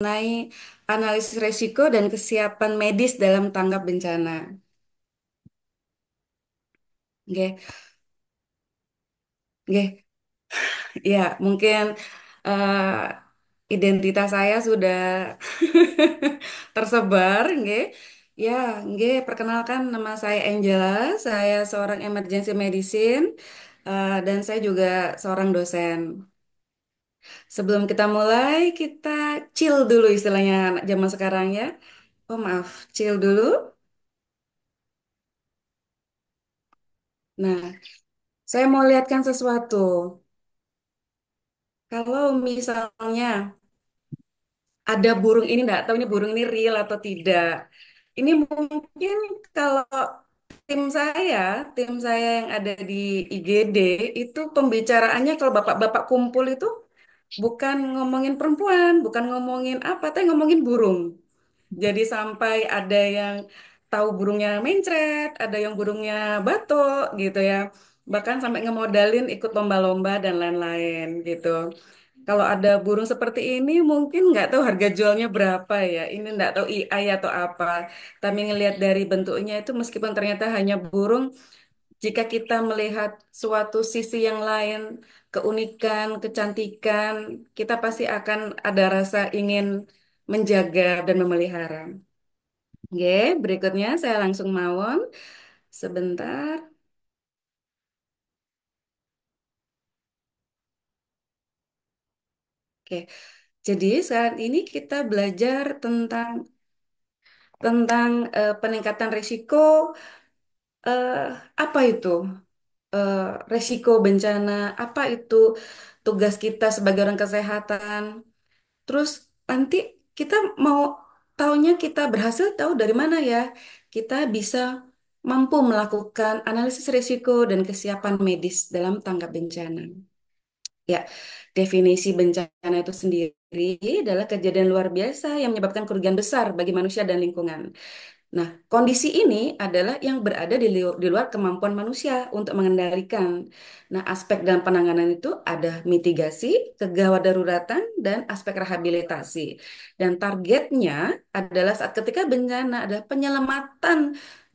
Mengenai analisis resiko dan kesiapan medis dalam tanggap bencana. Oke, oke. Ya, mungkin identitas saya sudah tersebar, oke. Ya, oke. Perkenalkan, nama saya Angela. Saya seorang emergency medicine dan saya juga seorang dosen. Sebelum kita mulai, kita chill dulu istilahnya anak zaman sekarang ya. Oh maaf, chill dulu. Nah, saya mau lihatkan sesuatu. Kalau misalnya ada burung ini, nggak tahu ini burung ini real atau tidak. Ini mungkin kalau tim saya, tim saya yang ada di IGD itu pembicaraannya kalau bapak-bapak kumpul itu bukan ngomongin perempuan, bukan ngomongin apa, tapi ngomongin burung. Jadi sampai ada yang tahu burungnya mencret, ada yang burungnya batuk gitu ya. Bahkan sampai ngemodalin ikut lomba-lomba dan lain-lain gitu. Kalau ada burung seperti ini mungkin nggak tahu harga jualnya berapa ya. Ini nggak tahu AI atau apa. Tapi ngelihat dari bentuknya itu meskipun ternyata hanya burung, jika kita melihat suatu sisi yang lain, keunikan, kecantikan, kita pasti akan ada rasa ingin menjaga dan memelihara. Oke, berikutnya saya langsung mawon. Sebentar. Oke, jadi saat ini kita belajar tentang peningkatan risiko. eh, apa itu eh, resiko bencana? Apa itu tugas kita sebagai orang kesehatan? Terus nanti kita mau taunya kita berhasil tahu dari mana ya? Kita bisa mampu melakukan analisis risiko dan kesiapan medis dalam tanggap bencana. Ya, definisi bencana itu sendiri adalah kejadian luar biasa yang menyebabkan kerugian besar bagi manusia dan lingkungan. Nah, kondisi ini adalah yang berada di luar kemampuan manusia untuk mengendalikan. Nah, aspek dalam penanganan itu ada mitigasi, kegawat daruratan, dan aspek rehabilitasi. Dan targetnya adalah saat ketika bencana adalah penyelamatan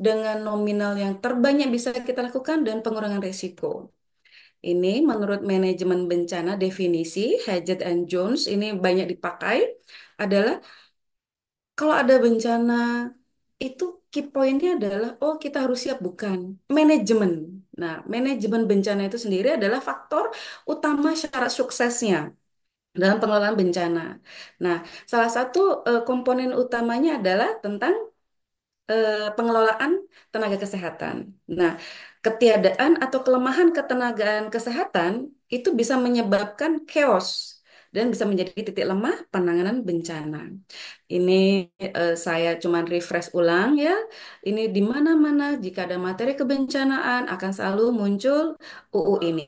dengan nominal yang terbanyak bisa kita lakukan dan pengurangan risiko. Ini menurut manajemen bencana definisi Hackett and Jones ini banyak dipakai adalah kalau ada bencana itu key pointnya adalah oh kita harus siap bukan manajemen. Nah, manajemen bencana itu sendiri adalah faktor utama syarat suksesnya dalam pengelolaan bencana. Nah, salah satu komponen utamanya adalah tentang pengelolaan tenaga kesehatan. Nah, ketiadaan atau kelemahan ketenagaan kesehatan itu bisa menyebabkan chaos dan bisa menjadi titik lemah penanganan bencana. Ini saya cuman refresh ulang ya. Ini di mana-mana jika ada materi kebencanaan akan selalu muncul UU ini.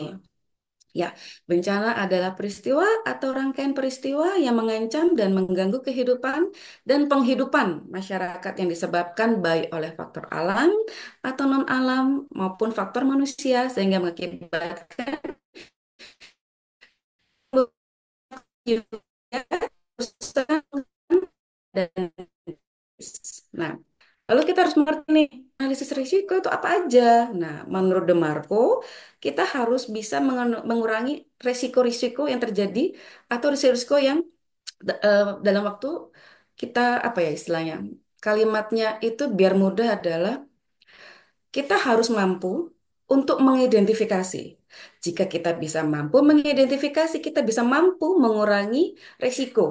Ya, bencana adalah peristiwa atau rangkaian peristiwa yang mengancam dan mengganggu kehidupan dan penghidupan masyarakat yang disebabkan baik oleh faktor alam atau non-alam maupun faktor manusia sehingga mengakibatkan kerusakan dan nah, lalu kita harus mengerti nih, analisis risiko itu apa aja. Nah, menurut DeMarco, kita harus bisa mengurangi risiko-risiko yang terjadi atau risiko-risiko yang dalam waktu kita apa ya istilahnya? Kalimatnya itu biar mudah adalah kita harus mampu untuk mengidentifikasi. Jika kita bisa mampu mengidentifikasi, kita bisa mampu mengurangi resiko.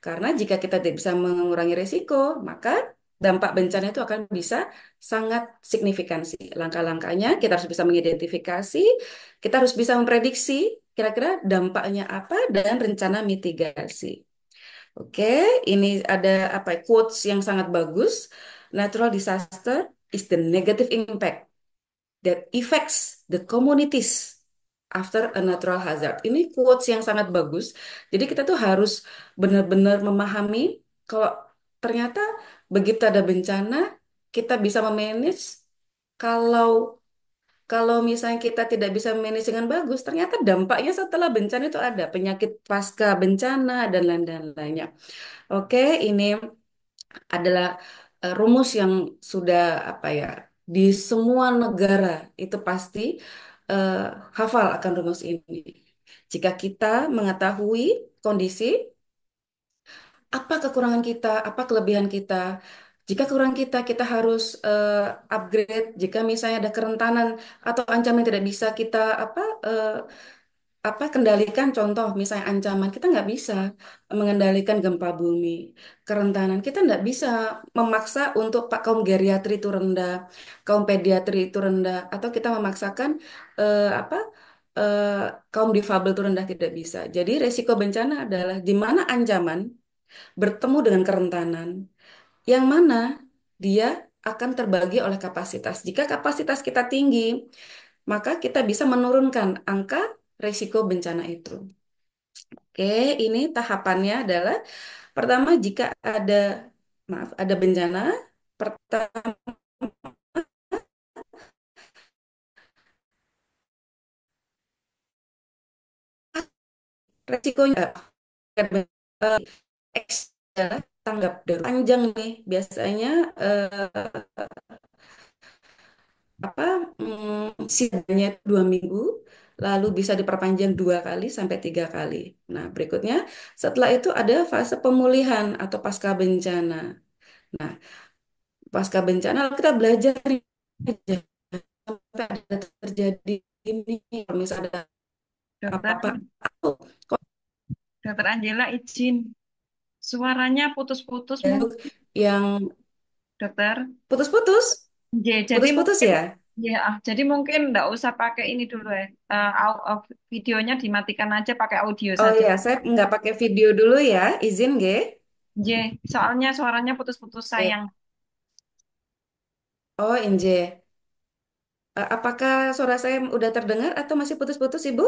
Karena jika kita tidak bisa mengurangi resiko, maka dampak bencana itu akan bisa sangat signifikan sih. Langkah-langkahnya kita harus bisa mengidentifikasi, kita harus bisa memprediksi kira-kira dampaknya apa dan rencana mitigasi. Oke, ini ada apa quotes yang sangat bagus. Natural disaster is the negative impact that affects the communities after a natural hazard. Ini quotes yang sangat bagus. Jadi kita tuh harus benar-benar memahami kalau ternyata begitu ada bencana, kita bisa memanage kalau kalau misalnya kita tidak bisa manage dengan bagus, ternyata dampaknya setelah bencana itu ada penyakit pasca bencana dan lain-lainnya. Oke, ini adalah rumus yang sudah apa ya di semua negara itu pasti eh, hafal akan rumus ini. Jika kita mengetahui kondisi apa kekurangan kita, apa kelebihan kita. Jika kurang kita, kita harus upgrade. Jika misalnya ada kerentanan atau ancaman yang tidak bisa kita kendalikan. Contoh, misalnya ancaman kita nggak bisa mengendalikan gempa bumi, kerentanan kita nggak bisa memaksa untuk pak kaum geriatri itu rendah, kaum pediatri itu rendah, atau kita memaksakan eh, apa eh, kaum difabel itu rendah tidak bisa. Jadi resiko bencana adalah di mana ancaman bertemu dengan kerentanan, yang mana dia akan terbagi oleh kapasitas. Jika kapasitas kita tinggi, maka kita bisa menurunkan angka risiko bencana itu. Oke, ini tahapannya adalah pertama jika ada maaf ada bencana, pertama risikonya X adalah tanggap darurat panjang nih biasanya apa sidangnya 2 minggu, lalu bisa diperpanjang 2 kali sampai 3 kali. Nah, berikutnya setelah itu ada fase pemulihan atau pasca bencana. Nah, pasca bencana kita belajar nih, sampai ada terjadi ini, kalau misalnya ada Dokter, apa-apa. Oh, kok Dokter Angela izin. Suaranya putus-putus ada mungkin, yang dokter. putus-putus, Jadi putus-putus mungkin, ya? ya, jadi mungkin nggak usah pakai ini dulu ya. Videonya dimatikan aja pakai audio Oh saja. ya, saya nggak pakai video dulu ya, izin G. J, soalnya suaranya putus-putus Oke. sayang. Oh, NJ. Apakah suara saya udah terdengar atau masih putus-putus, Ibu?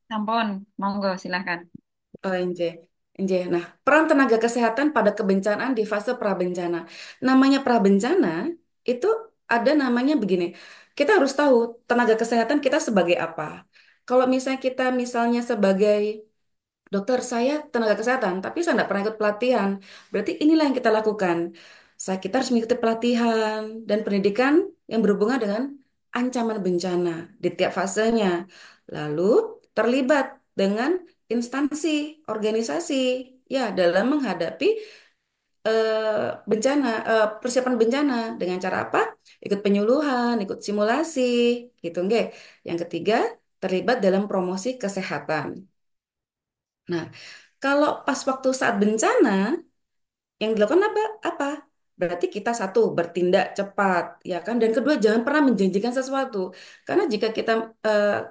Sampun, monggo silahkan. Oh, NJ. NJ. Nah, peran tenaga kesehatan pada kebencanaan di fase prabencana. Namanya prabencana itu ada namanya begini. Kita harus tahu tenaga kesehatan kita sebagai apa. Kalau misalnya kita misalnya sebagai dokter, saya tenaga kesehatan, tapi saya tidak pernah ikut pelatihan. Berarti inilah yang kita lakukan. Kita harus mengikuti pelatihan dan pendidikan yang berhubungan dengan ancaman bencana di tiap fasenya. Lalu terlibat dengan instansi, organisasi, ya dalam menghadapi bencana, persiapan bencana dengan cara apa? Ikut penyuluhan, ikut simulasi, gitu, nggak? Yang ketiga, terlibat dalam promosi kesehatan. Nah, kalau pas waktu saat bencana, yang dilakukan apa? Apa? Berarti kita satu, bertindak cepat, ya kan? Dan kedua, jangan pernah menjanjikan sesuatu. Karena jika kita,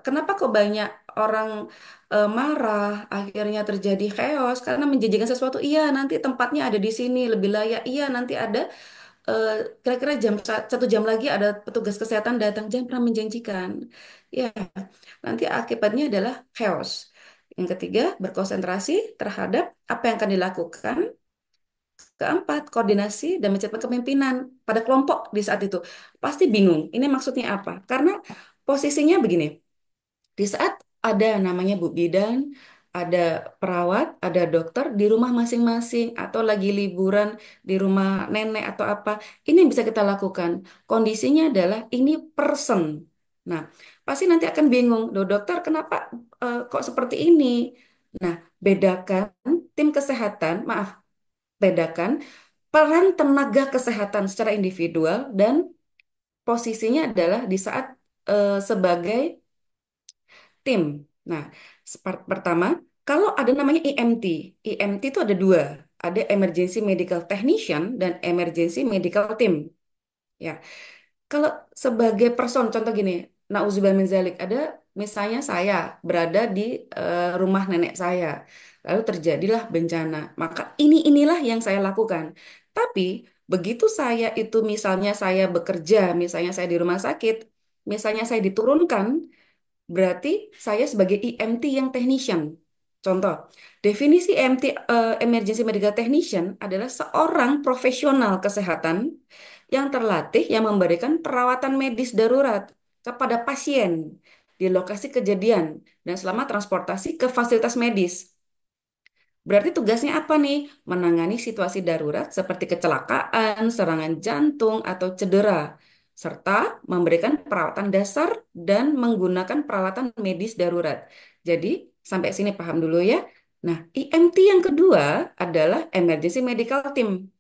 kenapa kok banyak orang marah, akhirnya terjadi chaos, karena menjanjikan sesuatu, iya nanti tempatnya ada di sini, lebih layak, iya nanti ada, eh, kira-kira 1 jam lagi ada petugas kesehatan datang, jangan pernah menjanjikan. Ya, nanti akibatnya adalah chaos. Yang ketiga, berkonsentrasi terhadap apa yang akan dilakukan. Keempat, koordinasi dan menciptakan kepemimpinan pada kelompok di saat itu. Pasti bingung, ini maksudnya apa? Karena posisinya begini, di saat ada namanya Bu Bidan, ada perawat, ada dokter di rumah masing-masing, atau lagi liburan di rumah nenek atau apa, ini yang bisa kita lakukan. Kondisinya adalah ini person. Nah, pasti nanti akan bingung, "Loh, dokter kenapa kok seperti ini?" Nah, bedakan tim kesehatan, maaf, bedakan peran tenaga kesehatan secara individual dan posisinya adalah di saat sebagai tim. Nah, pertama, kalau ada namanya EMT, EMT itu ada dua, ada Emergency Medical Technician dan Emergency Medical Team. Ya, kalau sebagai person, contoh gini, nauzubillah min dzalik, ada misalnya saya berada di rumah nenek saya, lalu terjadilah bencana, maka inilah yang saya lakukan. Tapi begitu saya itu misalnya saya bekerja, misalnya saya di rumah sakit, misalnya saya diturunkan, berarti saya sebagai EMT yang technician. Contoh, definisi EMT Emergency Medical Technician adalah seorang profesional kesehatan yang terlatih yang memberikan perawatan medis darurat. kepada pasien di lokasi kejadian dan selama transportasi ke fasilitas medis. Berarti tugasnya apa nih? Menangani situasi darurat seperti kecelakaan, serangan jantung, atau cedera, serta memberikan perawatan dasar dan menggunakan peralatan medis darurat. Jadi, sampai sini paham dulu ya. Nah, EMT yang kedua adalah Emergency Medical Team.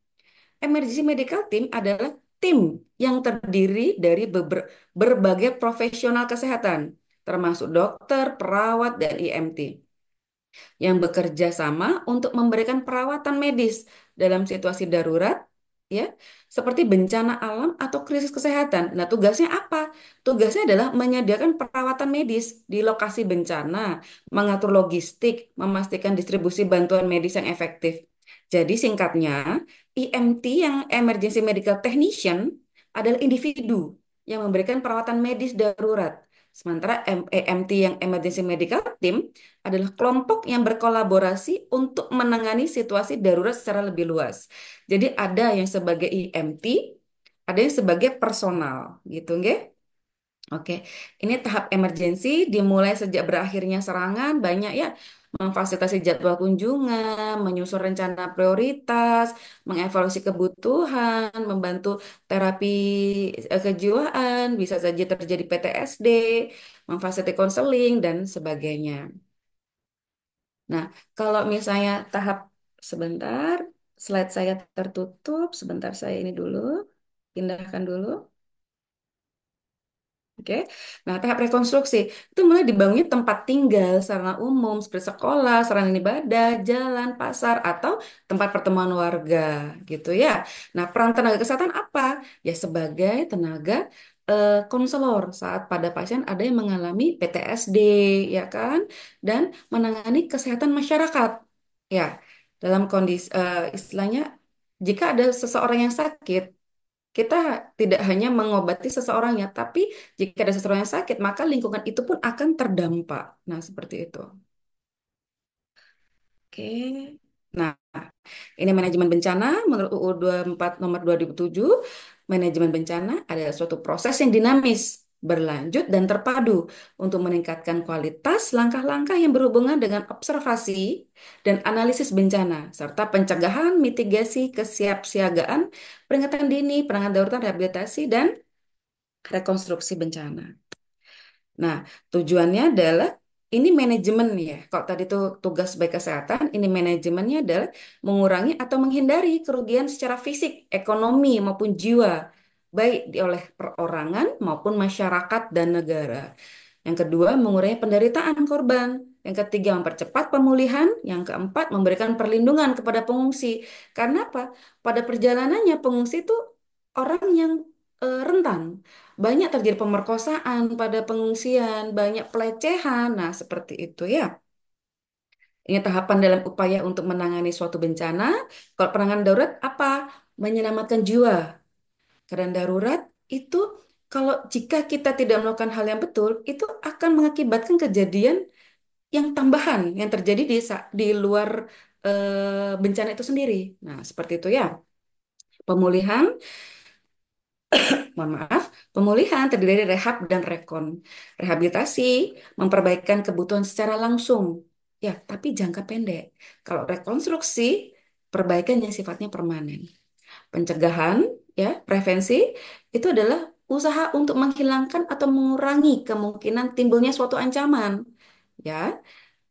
Emergency Medical Team adalah tim yang terdiri dari berbagai profesional kesehatan, termasuk dokter, perawat, dan EMT yang bekerja sama untuk memberikan perawatan medis dalam situasi darurat, ya, seperti bencana alam atau krisis kesehatan. Nah, tugasnya apa? Tugasnya adalah menyediakan perawatan medis di lokasi bencana, mengatur logistik, memastikan distribusi bantuan medis yang efektif. Jadi singkatnya, EMT yang Emergency Medical Technician adalah individu yang memberikan perawatan medis darurat. Sementara EMT yang Emergency Medical Team adalah kelompok yang berkolaborasi untuk menangani situasi darurat secara lebih luas. Jadi ada yang sebagai EMT, ada yang sebagai personal, gitu, nggih? Oke, ini tahap emergensi dimulai sejak berakhirnya serangan, banyak ya, memfasilitasi jadwal kunjungan, menyusun rencana prioritas, mengevaluasi kebutuhan, membantu terapi kejiwaan, bisa saja terjadi PTSD, memfasilitasi konseling, dan sebagainya. Nah, kalau misalnya tahap sebentar, slide saya tertutup, sebentar saya ini dulu, pindahkan dulu. Oke, nah tahap rekonstruksi itu mulai dibangunnya tempat tinggal, sarana umum seperti sekolah, sarana ibadah, jalan, pasar, atau tempat pertemuan warga, gitu ya. Nah, peran tenaga kesehatan apa? Ya sebagai tenaga konselor saat pada pasien ada yang mengalami PTSD, ya kan, dan menangani kesehatan masyarakat, ya. Dalam kondisi istilahnya, jika ada seseorang yang sakit kita tidak hanya mengobati seseorangnya, tapi jika ada seseorang yang sakit, maka lingkungan itu pun akan terdampak. Nah, seperti itu. Oke. Nah, ini manajemen bencana menurut UU 24 nomor 2007. Manajemen bencana adalah suatu proses yang dinamis, berlanjut dan terpadu untuk meningkatkan kualitas langkah-langkah yang berhubungan dengan observasi dan analisis bencana serta pencegahan, mitigasi, kesiapsiagaan, peringatan dini, penanganan darurat, rehabilitasi dan rekonstruksi bencana. Nah, tujuannya adalah ini manajemen ya. Kalau tadi itu tugas baik kesehatan, ini manajemennya adalah mengurangi atau menghindari kerugian secara fisik, ekonomi maupun jiwa, baik oleh perorangan maupun masyarakat dan negara. Yang kedua, mengurangi penderitaan korban. Yang ketiga, mempercepat pemulihan. Yang keempat, memberikan perlindungan kepada pengungsi. Karena apa? Pada perjalanannya pengungsi itu orang yang rentan. Banyak terjadi pemerkosaan pada pengungsian, banyak pelecehan. Nah, seperti itu ya. Ini tahapan dalam upaya untuk menangani suatu bencana. Kalau penanganan darurat apa? Menyelamatkan jiwa. Keadaan darurat itu kalau jika kita tidak melakukan hal yang betul, itu akan mengakibatkan kejadian yang tambahan yang terjadi di luar bencana itu sendiri. Nah, seperti itu ya. Pemulihan Mohon maaf, pemulihan terdiri dari rehab dan rekon. Rehabilitasi, memperbaikan kebutuhan secara langsung. Ya, tapi jangka pendek. Kalau rekonstruksi, perbaikan yang sifatnya permanen. Pencegahan, ya, prevensi, itu adalah usaha untuk menghilangkan atau mengurangi kemungkinan timbulnya suatu ancaman. Ya,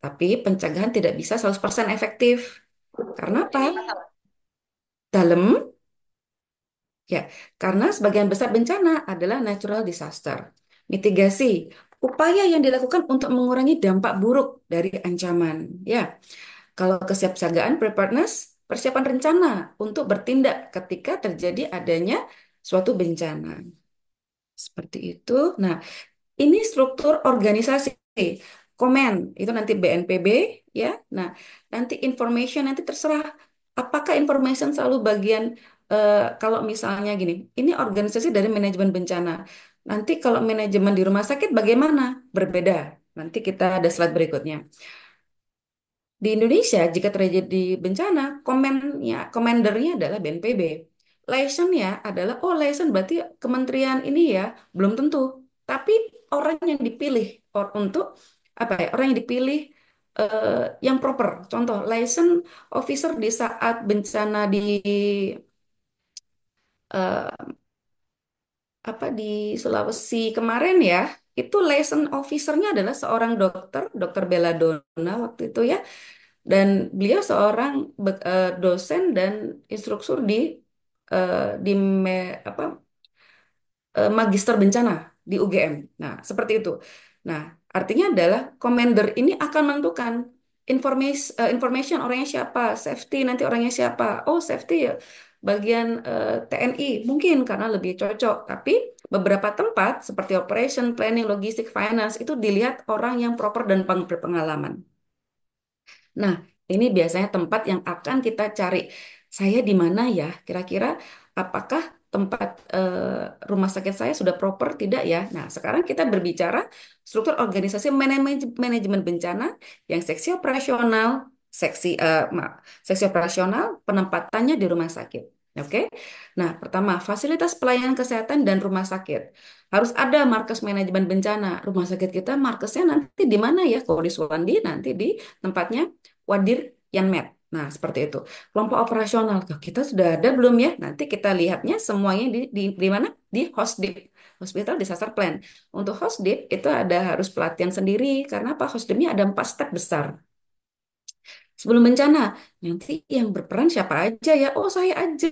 tapi pencegahan tidak bisa 100% efektif. Karena apa? Dalam Ya, karena sebagian besar bencana adalah natural disaster. Mitigasi, upaya yang dilakukan untuk mengurangi dampak buruk dari ancaman. Ya, kalau kesiapsiagaan preparedness, persiapan rencana untuk bertindak ketika terjadi adanya suatu bencana. Seperti itu. Nah, ini struktur organisasi. Komen itu nanti BNPB ya. Nah, nanti information nanti terserah apakah information selalu bagian kalau misalnya gini, ini organisasi dari manajemen bencana. Nanti kalau manajemen di rumah sakit bagaimana? Berbeda. Nanti kita ada slide berikutnya. Di Indonesia jika terjadi bencana, komendernya adalah BNPB. Liaison ya adalah liaison berarti kementerian ini ya, belum tentu. tapi orang yang dipilih untuk apa ya? Orang yang dipilih yang proper. Contoh, license officer di saat bencana di eh, apa di Sulawesi kemarin ya, itu license officernya adalah seorang dokter, Dokter Belladonna waktu itu ya, dan beliau seorang dosen dan instruktur di apa magister bencana di UGM. Nah, seperti itu. Nah, artinya adalah commander ini akan menentukan information orangnya siapa, safety nanti orangnya siapa. Oh, safety ya bagian TNI mungkin karena lebih cocok. Tapi beberapa tempat seperti operation, planning, logistik, finance itu dilihat orang yang proper dan berpengalaman. Nah, ini biasanya tempat yang akan kita cari. Saya di mana ya? Kira-kira apakah tempat rumah sakit saya sudah proper tidak ya? Nah, sekarang kita berbicara struktur organisasi manajemen bencana yang seksi operasional penempatannya di rumah sakit. Oke. Nah, pertama, fasilitas pelayanan kesehatan dan rumah sakit. Harus ada markas manajemen bencana. Rumah sakit kita markasnya nanti di mana ya? Kalau di Suwandi nanti di tempatnya Wadir Yanmed. Nah, seperti itu. Kelompok operasional. Tuh, kita sudah ada belum ya? Nanti kita lihatnya semuanya di mana? Di Hosdip. Hospital Disaster Plan. Untuk Hosdip itu ada harus pelatihan sendiri. Karena apa? Hosdipnya ada 4 step besar. Sebelum bencana, nanti yang berperan siapa aja ya? Oh, saya aja.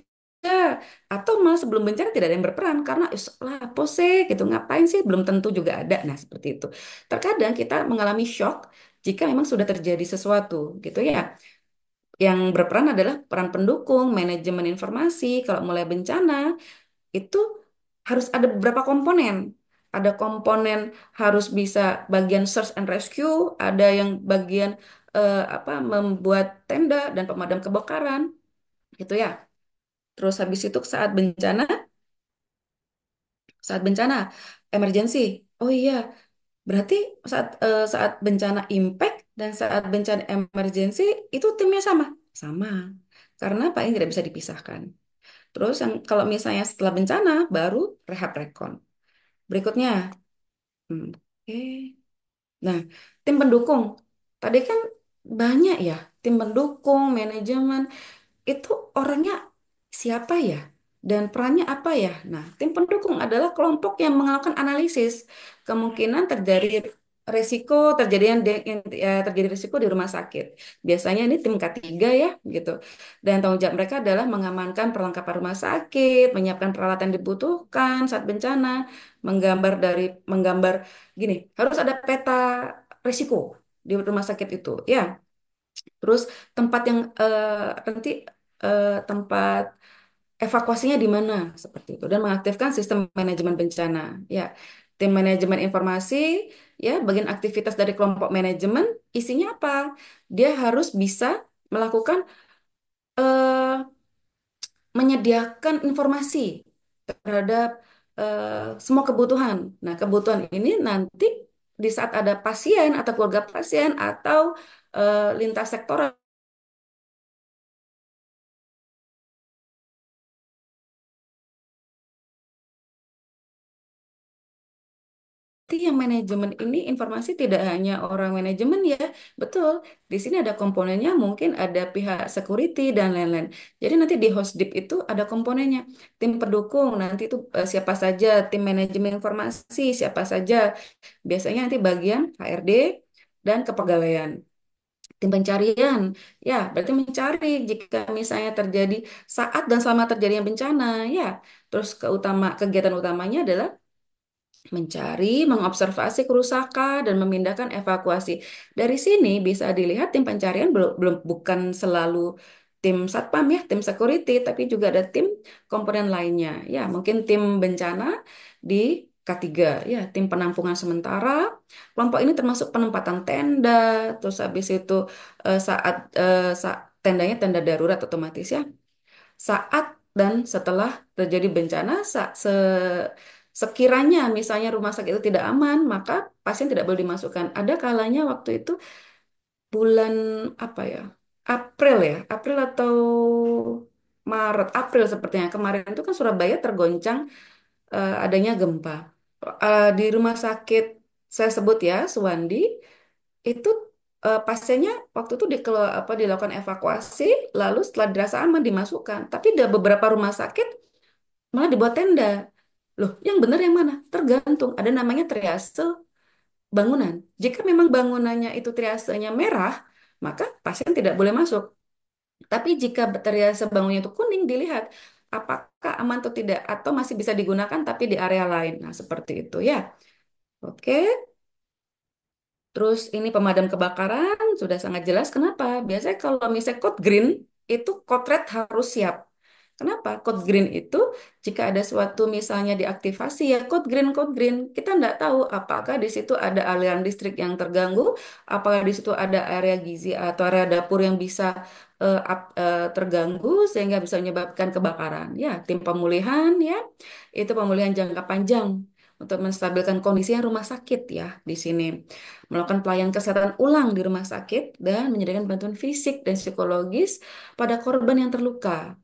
Atau malah sebelum bencana tidak ada yang berperan karena lah apa sih gitu ngapain sih belum tentu juga ada. Nah, seperti itu. Terkadang kita mengalami shock jika memang sudah terjadi sesuatu gitu ya. Yang berperan adalah peran pendukung, manajemen informasi. Kalau mulai bencana, itu harus ada beberapa komponen. Ada komponen harus bisa bagian search and rescue, ada yang bagian apa membuat tenda dan pemadam kebakaran, gitu ya. Terus habis itu saat bencana, emergency. Oh iya, berarti saat bencana impact dan saat bencana emergency itu timnya sama, sama. Karena paling tidak bisa dipisahkan. Terus yang kalau misalnya setelah bencana baru rehab rekon. Berikutnya, oke. Nah, tim pendukung. Tadi kan banyak ya, tim pendukung, manajemen itu orangnya siapa ya? Dan perannya apa ya? Nah, tim pendukung adalah kelompok yang melakukan analisis kemungkinan terjadi risiko di rumah sakit. Biasanya ini tim K3 ya, gitu. Dan tanggung jawab mereka adalah mengamankan perlengkapan rumah sakit, menyiapkan peralatan yang dibutuhkan saat bencana, menggambar gini, harus ada peta risiko di rumah sakit itu. Ya, terus tempat yang nanti tempat evakuasinya di mana seperti itu dan mengaktifkan sistem manajemen bencana. Ya, tim manajemen informasi ya bagian aktivitas dari kelompok manajemen isinya apa? Dia harus bisa melakukan eh, menyediakan informasi terhadap semua kebutuhan. Nah, kebutuhan ini nanti di saat ada pasien atau keluarga pasien atau lintas sektoral Berarti yang manajemen ini informasi tidak hanya orang manajemen ya, betul. Di sini ada komponennya, mungkin ada pihak security dan lain-lain. Jadi nanti di Hosdip itu ada komponennya, tim pendukung, nanti itu siapa saja, tim manajemen informasi siapa saja. Biasanya nanti bagian HRD dan kepegawaian. Tim pencarian, ya berarti mencari jika misalnya terjadi saat dan selama terjadinya bencana, ya. Terus kegiatan utamanya adalah mencari, mengobservasi kerusakan, dan memindahkan evakuasi. Dari sini bisa dilihat tim pencarian belum, belum bukan selalu tim satpam ya, tim security, tapi juga ada tim komponen lainnya. Ya, mungkin tim bencana di K3, ya, tim penampungan sementara. Kelompok ini termasuk penempatan tenda, terus habis itu saat tendanya tenda darurat otomatis ya saat dan setelah terjadi bencana, sekiranya misalnya rumah sakit itu tidak aman, maka pasien tidak boleh dimasukkan. Ada kalanya waktu itu bulan apa ya? April ya, April atau Maret, April sepertinya. Kemarin itu kan Surabaya tergoncang adanya gempa. Di rumah sakit saya sebut ya, Suwandi, itu pasiennya waktu itu dilakukan evakuasi, lalu setelah dirasa aman dimasukkan. Tapi ada beberapa rumah sakit malah dibuat tenda. Loh, yang benar yang mana? Tergantung. Ada namanya triase bangunan. Jika memang bangunannya itu triasenya merah, maka pasien tidak boleh masuk. Tapi jika triase bangunannya itu kuning, dilihat apakah aman atau tidak, atau masih bisa digunakan tapi di area lain. Nah, seperti itu ya. Oke. Terus ini pemadam kebakaran sudah sangat jelas. Kenapa? Biasanya kalau misalnya code green itu code red harus siap. Kenapa? Code green itu jika ada suatu misalnya diaktifasi ya code green, code green. Kita nggak tahu apakah di situ ada aliran listrik yang terganggu, apakah di situ ada area gizi atau area dapur yang bisa terganggu sehingga bisa menyebabkan kebakaran. Ya, tim pemulihan ya itu pemulihan jangka panjang untuk menstabilkan kondisi yang rumah sakit ya di sini melakukan pelayanan kesehatan ulang di rumah sakit, dan menyediakan bantuan fisik dan psikologis pada korban yang terluka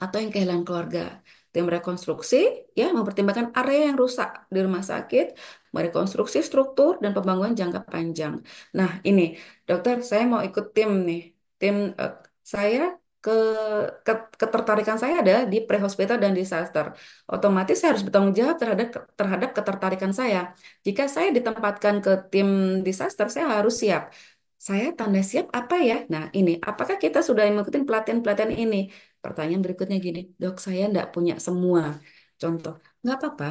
atau yang kehilangan keluarga. Tim rekonstruksi ya mempertimbangkan area yang rusak di rumah sakit, merekonstruksi struktur dan pembangunan jangka panjang. Nah, ini dokter, saya mau ikut tim nih. Tim saya ke, ketertarikan saya ada di pre-hospital dan disaster. Otomatis saya harus bertanggung jawab terhadap ketertarikan saya. Jika saya ditempatkan ke tim disaster, saya harus siap. Saya tanda siap apa ya? Nah, ini, apakah kita sudah mengikuti pelatihan-pelatihan ini? Pertanyaan berikutnya gini, dok saya nggak punya semua contoh. Nggak apa-apa,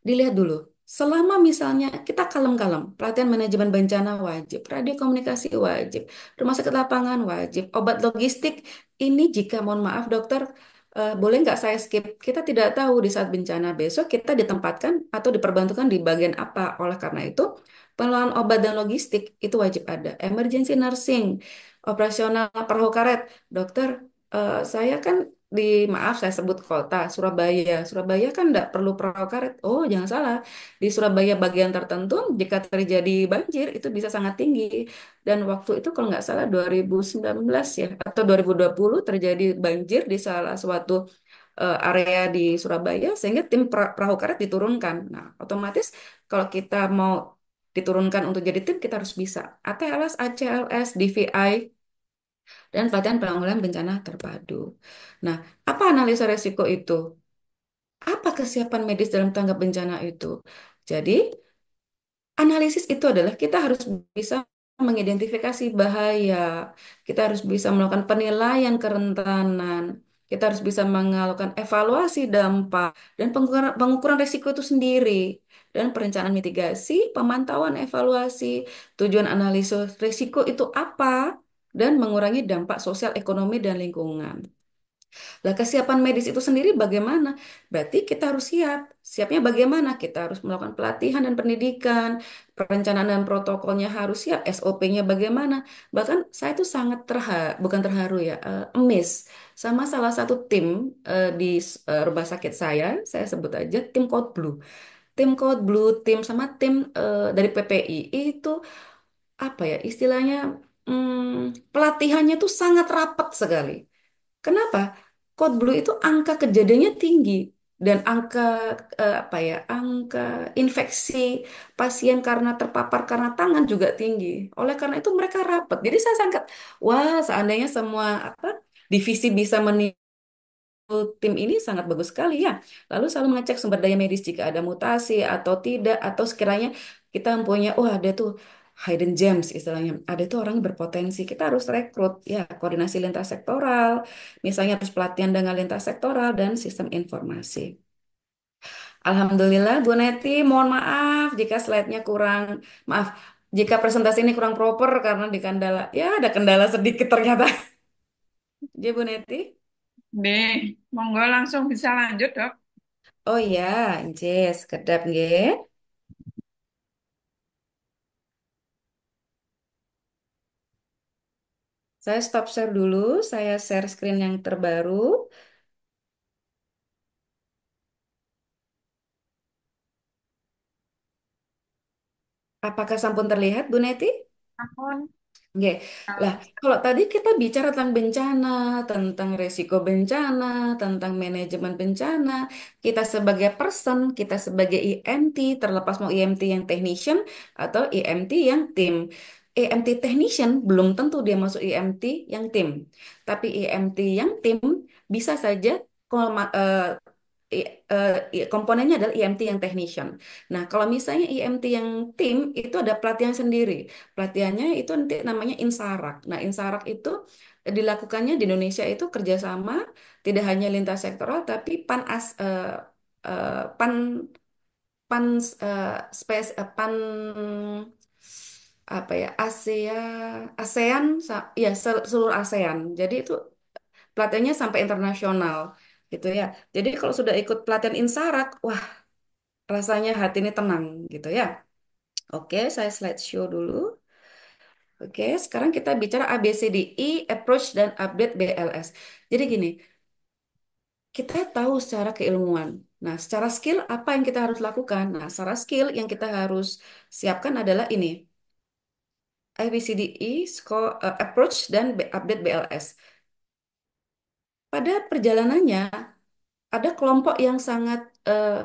dilihat dulu. Selama misalnya kita kalem-kalem, pelatihan manajemen bencana wajib, radio komunikasi wajib, rumah sakit lapangan wajib, obat logistik, ini jika mohon maaf dokter, boleh nggak saya skip? Kita tidak tahu di saat bencana besok kita ditempatkan atau diperbantukan di bagian apa. Oleh karena itu, pengelolaan obat dan logistik itu wajib ada. Emergency nursing, operasional perahu karet, dokter, saya kan di maaf saya sebut kota Surabaya. Surabaya kan tidak perlu perahu karet. Oh, jangan salah. Di Surabaya bagian tertentu jika terjadi banjir itu bisa sangat tinggi. Dan waktu itu kalau nggak salah 2019 ya atau 2020 terjadi banjir di salah suatu area di Surabaya sehingga tim perahu karet diturunkan. Nah, otomatis kalau kita mau diturunkan untuk jadi tim kita harus bisa ATLS, ACLS, DVI dan pelatihan penanggulangan bencana terpadu. Nah, apa analisa resiko itu? Apa kesiapan medis dalam tanggap bencana itu? Jadi, analisis itu adalah kita harus bisa mengidentifikasi bahaya, kita harus bisa melakukan penilaian kerentanan, kita harus bisa melakukan evaluasi dampak dan pengukuran risiko itu sendiri, dan perencanaan mitigasi, pemantauan evaluasi, tujuan analisis risiko itu apa, dan mengurangi dampak sosial, ekonomi, dan lingkungan. Lah, kesiapan medis itu sendiri bagaimana? Berarti kita harus siap. Siapnya bagaimana? Kita harus melakukan pelatihan dan pendidikan, perencanaan dan protokolnya harus siap, SOP-nya bagaimana. Bahkan saya tuh sangat bukan terharu ya, amazed sama salah satu tim di rumah sakit saya sebut aja tim Code Blue. Tim Code Blue, tim sama tim dari PPI itu apa ya istilahnya pelatihannya tuh sangat rapat sekali. Kenapa? Code Blue itu angka kejadiannya tinggi dan angka apa ya, angka infeksi pasien karena terpapar karena tangan juga tinggi. Oleh karena itu mereka rapat. Jadi saya sangat wah, seandainya semua apa divisi bisa tim ini sangat bagus sekali ya. Lalu selalu mengecek sumber daya medis jika ada mutasi atau tidak, atau sekiranya kita mempunyai, oh ada tuh hidden gems istilahnya, ada tuh orang yang berpotensi, kita harus rekrut ya, koordinasi lintas sektoral, misalnya harus pelatihan dengan lintas sektoral dan sistem informasi. Alhamdulillah Bu Neti, mohon maaf jika slide-nya kurang, maaf jika presentasi ini kurang proper karena di kendala, ya ada kendala sedikit ternyata. Ya Bu Neti. Nih, monggo langsung bisa lanjut, Dok. Oh ya, Jess, kedap nggih. Saya stop share dulu, saya share screen yang terbaru. Apakah sampun terlihat, Bu Neti? Ampun. Oke, lah kalau tadi kita bicara tentang bencana, tentang resiko bencana, tentang manajemen bencana, kita sebagai person, kita sebagai EMT, terlepas mau EMT yang technician atau EMT yang tim. EMT technician belum tentu dia masuk EMT yang tim, tapi EMT yang tim bisa saja kalau komponennya adalah EMT yang technician. Nah, kalau misalnya EMT yang tim itu ada pelatihan sendiri. Pelatihannya itu nanti namanya insarak. Nah, insarak itu dilakukannya di Indonesia itu kerjasama tidak hanya lintas sektoral tapi pan pan pan apa ya ASEAN ya seluruh ASEAN. Jadi itu pelatihannya sampai internasional gitu ya. Jadi kalau sudah ikut pelatihan insarak, wah rasanya hati ini tenang gitu ya. Oke, saya slideshow dulu. Oke, sekarang kita bicara ABCDE, approach dan update BLS. Jadi gini, kita tahu secara keilmuan. Nah, secara skill apa yang kita harus lakukan? Nah, secara skill yang kita harus siapkan adalah ini, ABCDE, approach dan update BLS. Pada perjalanannya ada kelompok yang sangat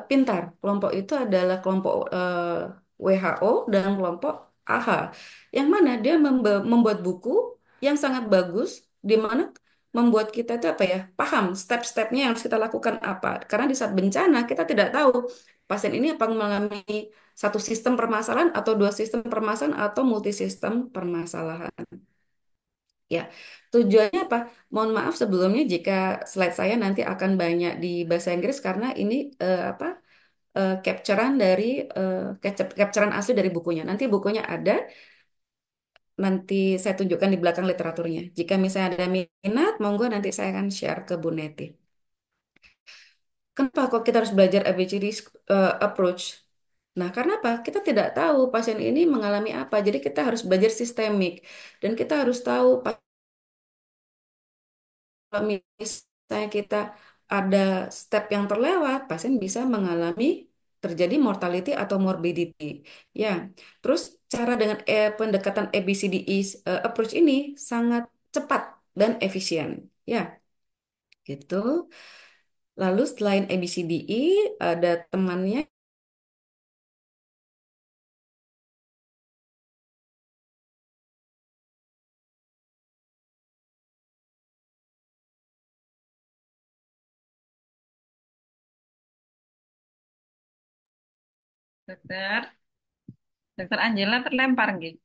pintar. Kelompok itu adalah kelompok WHO dan kelompok AHA. Yang mana dia membuat buku yang sangat bagus, di mana membuat kita itu apa ya, paham step-stepnya yang harus kita lakukan apa. Karena di saat bencana kita tidak tahu pasien ini apa mengalami satu sistem permasalahan atau dua sistem permasalahan atau multi sistem permasalahan. Ya, tujuannya apa? Mohon maaf sebelumnya jika slide saya nanti akan banyak di bahasa Inggris karena ini apa capturean dari capturean asli dari bukunya. Nanti bukunya ada, nanti saya tunjukkan di belakang literaturnya. Jika misalnya ada minat, monggo nanti saya akan share ke Bu Neti. Kenapa kok kita harus belajar ABCD approach? Nah, karena apa? Kita tidak tahu pasien ini mengalami apa. Jadi kita harus belajar sistemik dan kita harus tahu kalau misalnya kita ada step yang terlewat, pasien bisa mengalami terjadi mortality atau morbidity. Ya, terus cara dengan pendekatan ABCDE approach ini sangat cepat dan efisien. Ya, gitu. Lalu selain ABCDE ada temannya Dokter, Dokter Angela terlempar nggih.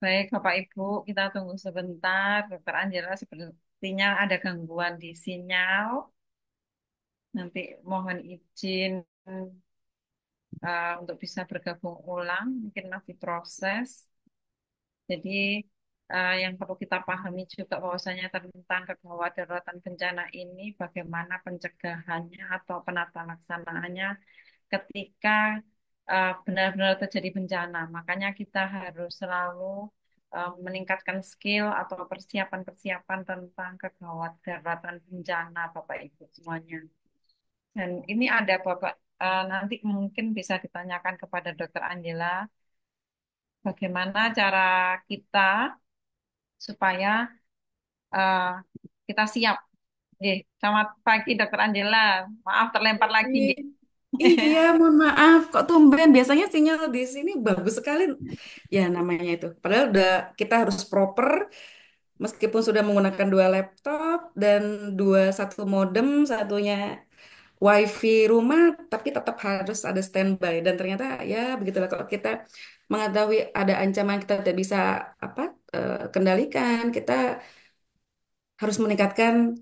Baik, Bapak Ibu, kita tunggu sebentar. Dokter Angela sepertinya ada gangguan di sinyal. Nanti mohon izin untuk bisa bergabung ulang, mungkin masih proses. Jadi yang perlu kita pahami juga bahwasanya tentang kegawat daruratan bencana ini, bagaimana pencegahannya atau penata laksanaannya ketika benar-benar terjadi bencana. Makanya kita harus selalu meningkatkan skill atau persiapan-persiapan tentang kegawat daruratan bencana, Bapak Ibu semuanya. Dan ini ada Bapak, nanti mungkin bisa ditanyakan kepada Dokter Angela, bagaimana cara kita supaya eh, kita siap. Selamat pagi Dokter Angela. Maaf terlempar lagi. ini. Nggih. Iya, mohon maaf. Kok tumben? Biasanya sinyal di sini bagus sekali. Ya, namanya itu. Padahal udah kita harus proper. Meskipun sudah menggunakan dua laptop dan satu modem, satunya WiFi rumah, tapi tetap harus ada standby. Dan ternyata ya begitulah kalau kita mengetahui ada ancaman kita tidak bisa apa kendalikan, kita harus meningkatkan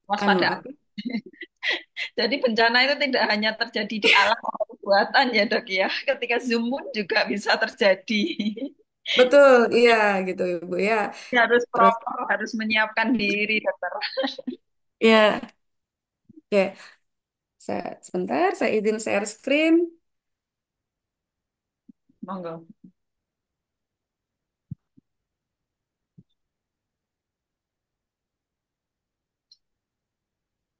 anu Waspada. apa? Jadi bencana itu tidak hanya terjadi di alam atau buatan ya dok ya. Ketika zoom pun juga bisa terjadi. Betul, iya gitu Ibu ya. Jadi harus Terus proper, harus menyiapkan diri dokter. ya, oke. Sebentar, saya izin share screen. Monggo.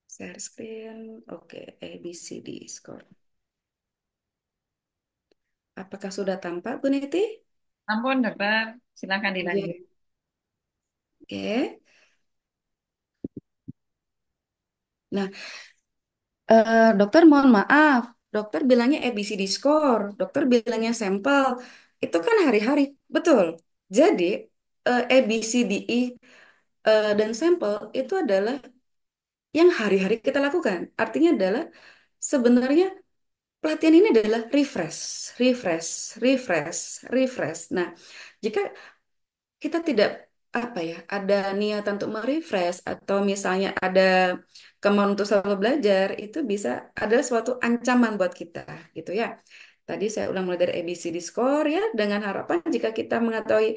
Share screen. Oke, ABCD score. Apakah sudah tampak, Bu Niti? Ampun, dokter. Silakan dilanjut. Iya. Oke. Nah, dokter mohon maaf. Dokter bilangnya ABCD score. Dokter bilangnya sampel. Itu kan hari-hari. Betul. Jadi, ABCDE dan sampel itu adalah yang hari-hari kita lakukan. Artinya adalah sebenarnya pelatihan ini adalah refresh, refresh, refresh, refresh. Nah, jika kita tidak apa ya, ada niatan untuk merefresh atau misalnya ada kemauan untuk selalu belajar, itu bisa adalah suatu ancaman buat kita, gitu ya. Tadi saya ulang mulai dari ABCD score ya, dengan harapan jika kita mengetahui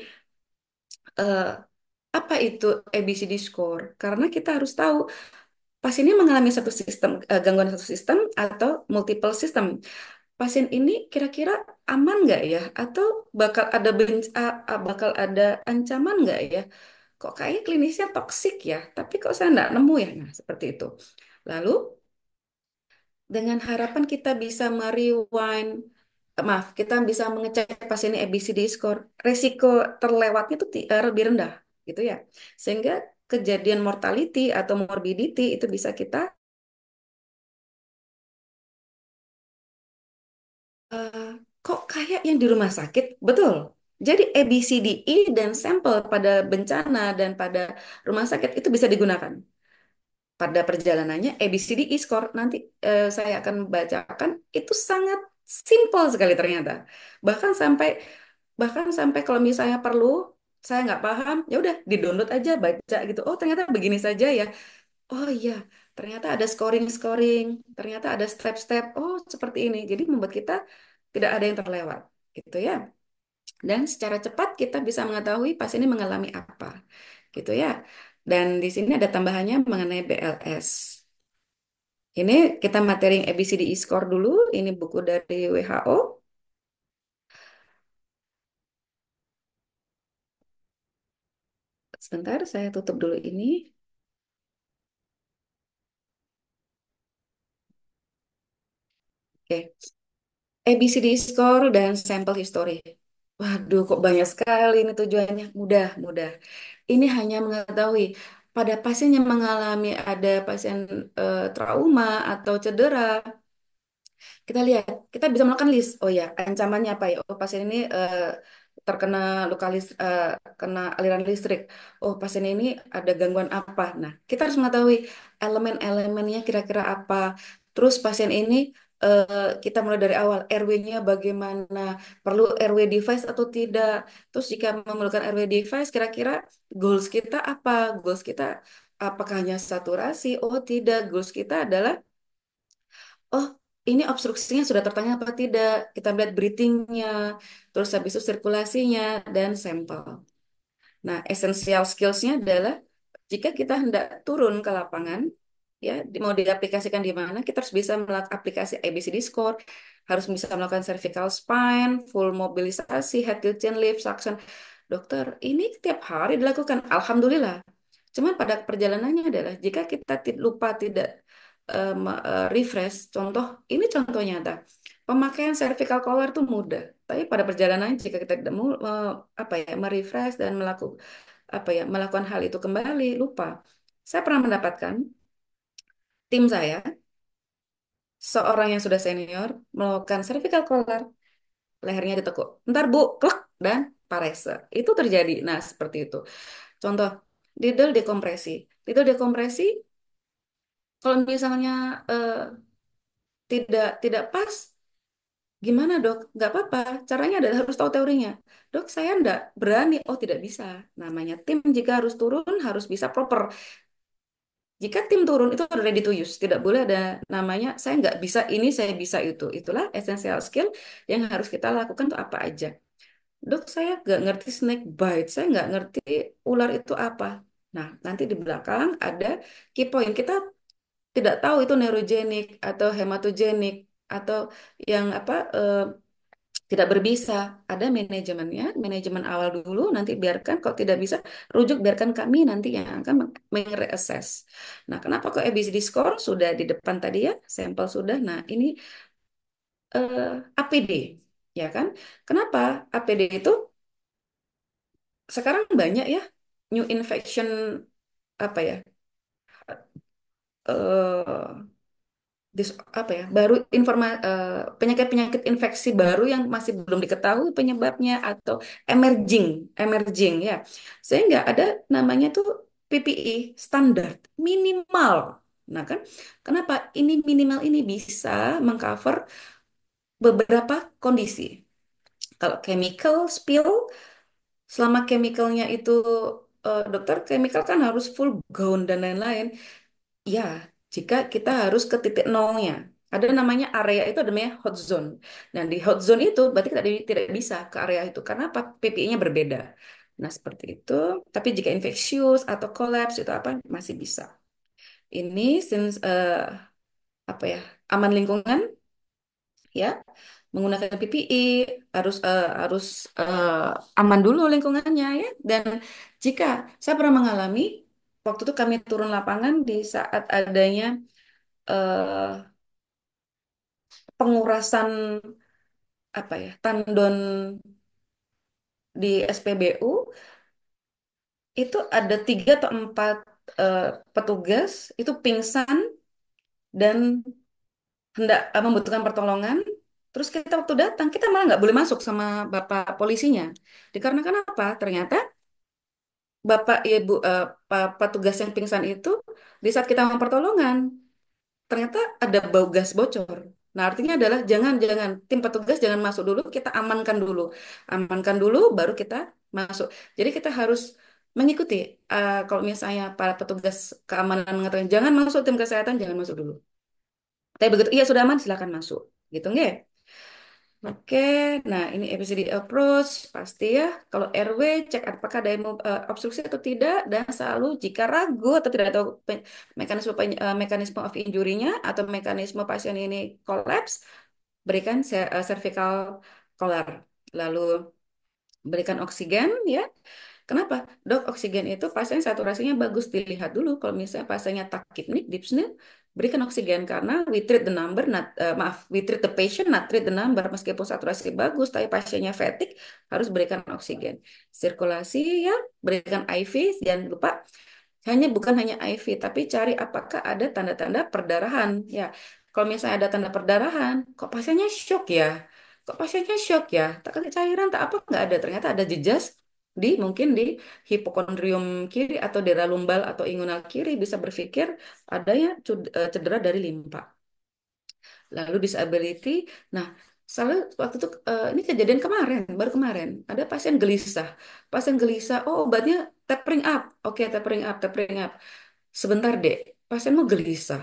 eh, apa itu ABCD score, karena kita harus tahu pasien ini mengalami satu sistem gangguan satu sistem atau multiple sistem. Pasien ini kira-kira aman nggak ya? Atau bakal ada ancaman nggak ya? Kok kayaknya klinisnya toksik ya? Tapi kok saya nggak nemu ya? Nah, seperti itu. Lalu dengan harapan kita bisa merewind, maaf, kita bisa mengecek pasien ini ABCD score, resiko terlewatnya itu lebih rendah, gitu ya. Sehingga kejadian mortality atau morbidity itu bisa kita eh, kok kayak yang di rumah sakit? Betul. Jadi ABCDE dan sampel pada bencana dan pada rumah sakit itu bisa digunakan. Pada perjalanannya ABCDE score nanti saya akan bacakan itu sangat simpel sekali ternyata. Bahkan sampai bahkan sampai kalau misalnya perlu saya nggak paham, ya udah di-download aja baca gitu. Oh, ternyata begini saja ya. Oh iya, ternyata ada scoring-scoring, ternyata ada step-step. Oh, seperti ini. Jadi membuat kita tidak ada yang terlewat, gitu ya. Dan secara cepat kita bisa mengetahui pasien ini mengalami apa, gitu ya. Dan di sini ada tambahannya mengenai BLS. Ini kita materi yang ABCDE score dulu. Ini buku dari WHO. Sebentar, saya tutup dulu ini. Oke, ABCD score dan sampel history. Waduh, kok banyak sekali ini tujuannya. Mudah, mudah. Ini hanya mengetahui pada pasien yang mengalami ada pasien trauma atau cedera, kita lihat, kita bisa melakukan list. Oh ya, ancamannya apa ya? Oh, pasien ini terkena kena aliran listrik. Oh, pasien ini ada gangguan apa? Nah, kita harus mengetahui elemen-elemennya kira-kira apa. Terus pasien ini kita mulai dari awal RW-nya bagaimana, perlu RW device atau tidak. Terus jika memerlukan RW device, kira-kira goals kita apa? Goals kita apakah hanya saturasi? Oh, tidak. Goals kita adalah oh, ini obstruksinya sudah tertangani apa tidak? Kita melihat breathingnya, terus habis itu sirkulasinya, dan sampel. Nah, essential skills-nya adalah jika kita hendak turun ke lapangan, ya mau diaplikasikan di mana, kita harus bisa melakukan aplikasi ABCD score, harus bisa melakukan cervical spine, full mobilisasi, head tilt chin lift, suction. Dokter, ini tiap hari dilakukan. Alhamdulillah. Cuman pada perjalanannya adalah jika kita lupa tidak refresh, contoh ini contoh nyata. Pemakaian cervical collar itu mudah, tapi pada perjalanan jika kita tidak mau apa ya merefresh dan melakukan hal itu kembali lupa. Saya pernah mendapatkan tim saya seorang yang sudah senior melakukan cervical collar, lehernya ditekuk. Ntar bu, klek dan parese. Itu terjadi. Nah seperti itu. Contoh, didel dekompresi. Kalau misalnya eh, tidak pas, gimana dok? Nggak apa-apa. Caranya adalah harus tahu teorinya. Dok, saya nggak berani. Oh, tidak bisa. Namanya tim jika harus turun, harus bisa proper. Jika tim turun, itu ready to use. Tidak boleh ada namanya, saya nggak bisa ini, saya bisa itu. Itulah essential skill yang harus kita lakukan untuk apa aja. Dok, saya nggak ngerti snake bite. Saya nggak ngerti ular itu apa. Nah, nanti di belakang ada key point. Kita tidak tahu itu neurogenik atau hematogenik atau yang tidak berbisa. Ada manajemennya, manajemen awal dulu, nanti biarkan kalau tidak bisa, rujuk biarkan kami nanti yang akan mengreassess. Nah, kenapa kok ABCD score sudah di depan tadi ya, sampel sudah. Nah, ini APD, ya kan? Kenapa APD itu? sekarang banyak ya new infection apa ya? eh apa ya baru penyakit-penyakit infeksi baru yang masih belum diketahui penyebabnya atau emerging emerging ya sehingga ada namanya tuh PPI standar minimal. Nah kan kenapa ini minimal ini bisa mengcover beberapa kondisi. Kalau chemical spill, selama chemicalnya itu dokter chemical kan harus full gown dan lain-lain. Ya, jika kita harus ke titik nolnya, ada namanya area itu ada namanya hot zone. Dan di hot zone itu berarti kita tidak bisa ke area itu karena apa? PPI-nya berbeda. Nah, seperti itu. Tapi jika infeksius atau collapse itu apa masih bisa. Ini since apa ya? Aman lingkungan ya, menggunakan PPI harus aman dulu lingkungannya ya. Dan jika saya pernah mengalami waktu itu kami turun lapangan di saat adanya eh, pengurasan apa ya tandon di SPBU itu ada 3 atau 4 eh, petugas itu pingsan dan hendak membutuhkan pertolongan. Terus kita waktu datang kita malah nggak boleh masuk sama bapak polisinya. Dikarenakan apa? Ternyata bapak ibu petugas yang pingsan itu di saat kita mau pertolongan ternyata ada bau gas bocor. Nah, artinya adalah jangan tim petugas jangan masuk dulu, kita amankan dulu, baru kita masuk. Jadi kita harus mengikuti. Kalau misalnya para petugas keamanan mengatakan jangan masuk tim kesehatan, jangan masuk dulu. Tapi begitu, iya sudah aman, silakan masuk. Gitu nggak? Oke, nah ini ABCD approach pasti ya. Kalau RW cek apakah ada obstruksi atau tidak dan selalu jika ragu atau tidak tahu mekanisme of injury-nya atau mekanisme pasien ini collapse, berikan cervical collar. Lalu berikan oksigen ya. Kenapa? Dok, oksigen itu pasien saturasinya bagus dilihat dulu. Kalau misalnya pasiennya takipnik, dyspnea, berikan oksigen karena we treat the number, maaf, we treat the patient, not treat the number. Meskipun saturasi bagus, tapi pasiennya fatigue, harus berikan oksigen. Sirkulasi ya, berikan IV, jangan lupa bukan hanya IV, tapi cari apakah ada tanda-tanda perdarahan. Ya, kalau misalnya ada tanda perdarahan, kok pasiennya shock ya? Kok pasiennya shock ya? Tak kasih cairan, tak apa nggak ada. Ternyata ada jejas mungkin di hipokondrium kiri atau daerah lumbal atau inguinal kiri bisa berpikir adanya cedera dari limpa. Lalu disability. Nah, selalu waktu itu ini kejadian kemarin, baru kemarin ada pasien gelisah. Pasien gelisah, oh obatnya tapering up. Oke, tapering up. Sebentar, Dek. Pasienmu gelisah.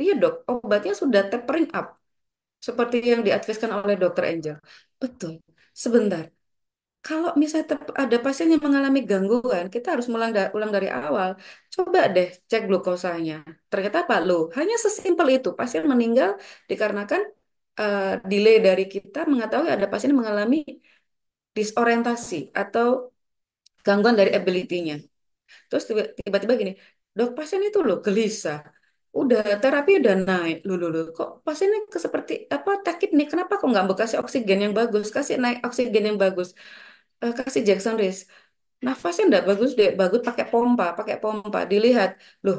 Iya, Dok. Obatnya sudah tapering up. Seperti yang diadviskan oleh Dokter Angel. Betul. Sebentar. Kalau misalnya ada pasien yang mengalami gangguan, kita harus ulang dari awal. Coba deh cek glukosanya. Ternyata apa? Loh, hanya sesimpel itu. Pasien meninggal dikarenakan delay dari kita mengetahui ada pasien yang mengalami disorientasi atau gangguan dari ability-nya. Terus tiba-tiba gini, dok pasien itu loh gelisah. Udah terapi udah naik. Loh. Kok pasiennya seperti apa takip nih? Kenapa kok nggak mau kasih oksigen yang bagus? Kasih naik oksigen yang bagus. Kasih Jackson Risk. Nafasnya enggak bagus deh, bagus pakai pompa. Dilihat, loh,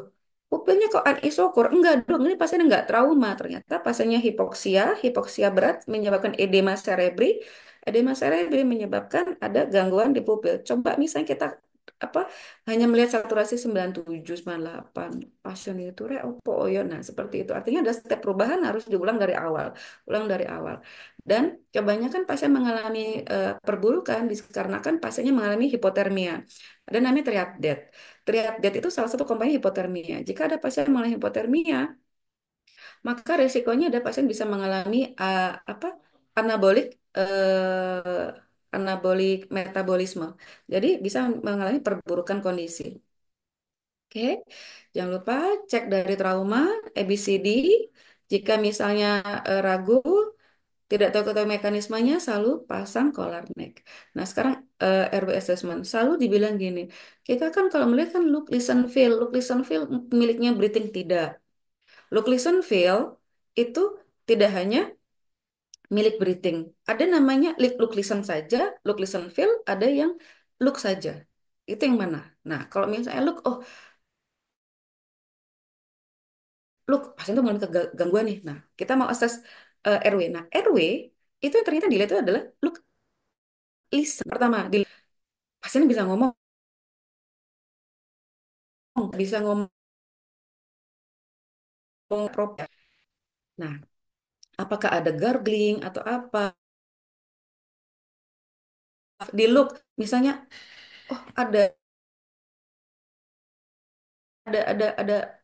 pupilnya kok anisokur? Enggak dong, ini pasiennya enggak trauma. Ternyata pasiennya hipoksia berat menyebabkan edema cerebri menyebabkan ada gangguan di pupil. Coba misalnya kita apa hanya melihat saturasi 97, 98 pasien itu opo oh ya nah seperti itu artinya ada step perubahan harus diulang dari awal dan kebanyakan pasien mengalami perburukan dikarenakan pasiennya mengalami hipotermia. Ada namanya triad death. Triad death itu salah satu komponen hipotermia. Jika ada pasien mengalami hipotermia, maka resikonya ada pasien bisa mengalami apa anabolik eh, anabolik metabolisme. Jadi bisa mengalami perburukan kondisi. Oke, jangan lupa cek dari trauma, ABCD. Jika misalnya ragu, tidak tahu ketahui mekanismenya, selalu pasang collar neck. Nah, sekarang RW assessment. Selalu dibilang gini, kita kan kalau melihat kan look, listen, feel miliknya breathing tidak. Look, listen, feel itu tidak hanya milik breathing. Ada namanya look, listen saja, look, listen, feel, ada yang look saja. Itu yang mana? Nah, kalau misalnya look, oh, look, pasien itu mengalami gangguan nih. Nah, kita mau akses RW. Nah, RW itu yang ternyata dilihat itu adalah look listen. Pertama, pasien bisa ngomong, bisa ngomong proper. Nah, apakah ada gargling atau apa di look? Misalnya, oh ada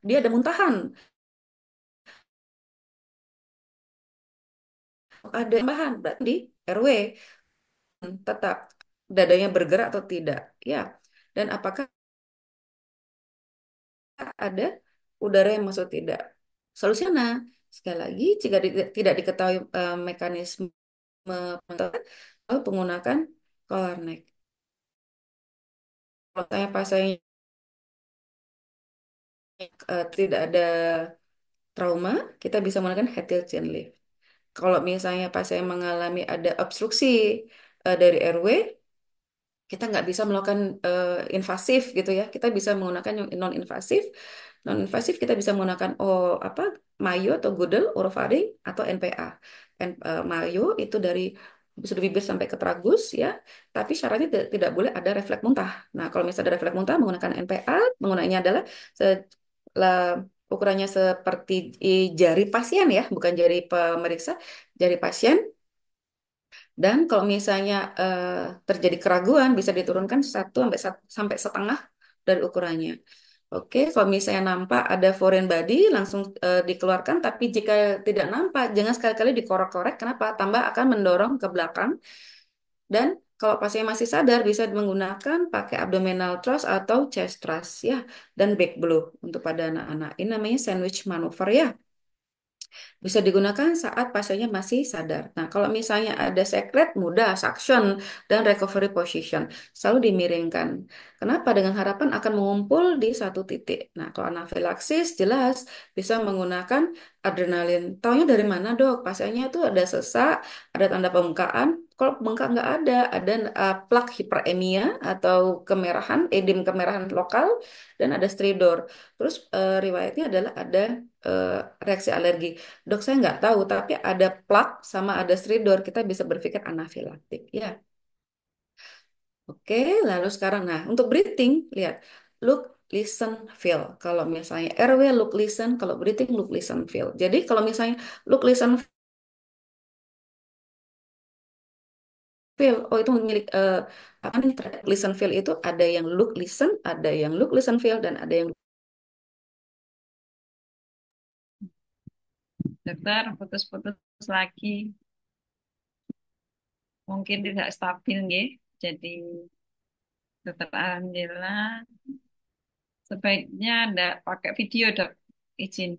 dia ada muntahan, ada tambahan berarti di RW tetap dadanya bergerak atau tidak, ya. Dan apakah ada udara yang masuk tidak? Solusinya, sekali lagi, jika tidak diketahui mekanisme pengeluaran, lalu menggunakan collar neck. Kalau saya pasien tidak ada trauma, kita bisa menggunakan head tilt chin lift. Kalau misalnya pasien mengalami ada obstruksi dari RW, kita nggak bisa melakukan invasif gitu ya. Kita bisa menggunakan yang non invasif. Non invasif kita bisa menggunakan apa mayo atau Gudel orofaring atau NPA. Mayo itu dari sudut bibir sampai ke tragus ya. Tapi syaratnya tidak boleh ada refleks muntah. Nah, kalau misalnya ada refleks muntah menggunakan NPA, menggunakannya adalah ukurannya seperti jari pasien ya, bukan jari pemeriksa, jari pasien. Dan kalau misalnya terjadi keraguan, bisa diturunkan 1 sampai setengah dari ukurannya. Oke, kalau misalnya nampak ada foreign body, langsung dikeluarkan. Tapi jika tidak nampak, jangan sekali-kali dikorek-korek. Kenapa? Tambah akan mendorong ke belakang. Dan kalau pasien masih sadar, bisa menggunakan pakai abdominal thrust atau chest thrust ya. Dan back blow untuk pada anak-anak. Ini namanya sandwich maneuver ya. Bisa digunakan saat pasiennya masih sadar. Nah, kalau misalnya ada secret, mudah suction dan recovery position. Selalu dimiringkan. Kenapa? Dengan harapan akan mengumpul di satu titik. Nah, kalau anafilaksis jelas bisa menggunakan adrenalin. Taunya dari mana, Dok? Pasiennya itu ada sesak, ada tanda pembengkakan. Kalau pembengkak nggak ada plak hiperemia atau kemerahan, edim kemerahan lokal, dan ada stridor. Terus riwayatnya adalah ada eh, reaksi alergi. Dok, saya nggak tahu, tapi ada plak sama ada stridor. Kita bisa berpikir anafilaktik. Ya, oke. Lalu sekarang, nah, untuk breathing, lihat. Look, listen, feel. Kalau misalnya RW, look, listen. Kalau breathing, look, listen, feel. Jadi kalau misalnya look, listen, feel. Oh, itu milik, apa nih, listen, feel itu ada yang look, listen, ada yang look, listen, feel, dan ada yang Dokter, putus-putus lagi. Mungkin tidak stabil, nggih. Jadi, dokter alhamdulillah sebaiknya ada pakai video, Dok. Izin.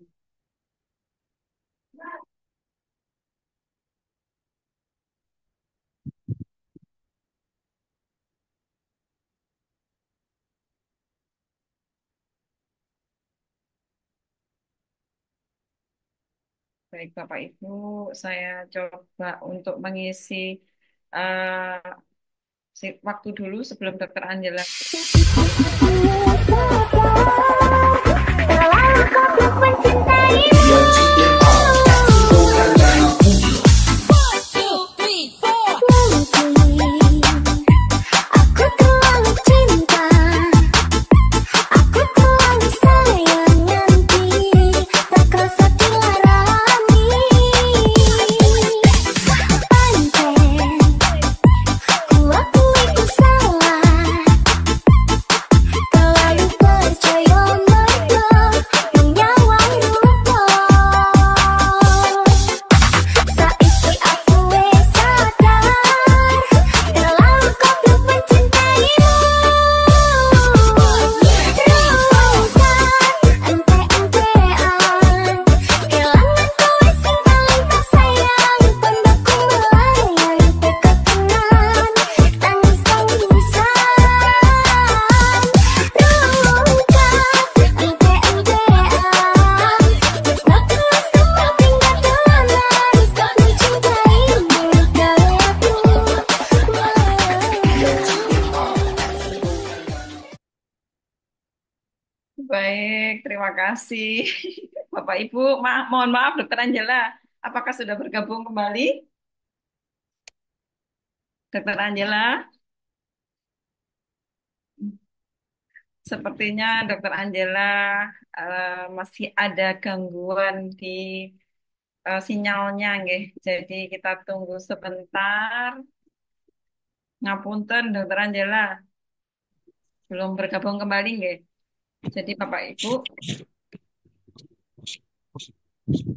Baik, Bapak Ibu, saya coba untuk mengisi eh, waktu dulu sebelum dokter Angela. Aku terlalu cinta, aku terlalu sayang nanti, tak kerasa dilarani. Pantes, ku akui ku salah, terlalu percaya terima kasih. Bapak Ibu, mohon maaf Dokter Angela, apakah sudah bergabung kembali? Dokter Angela, sepertinya Dokter Angela masih ada gangguan di sinyalnya, nggih. Jadi kita tunggu sebentar. Ngapunten, Dokter Angela, belum bergabung kembali, nggih. Jadi Bapak Ibu,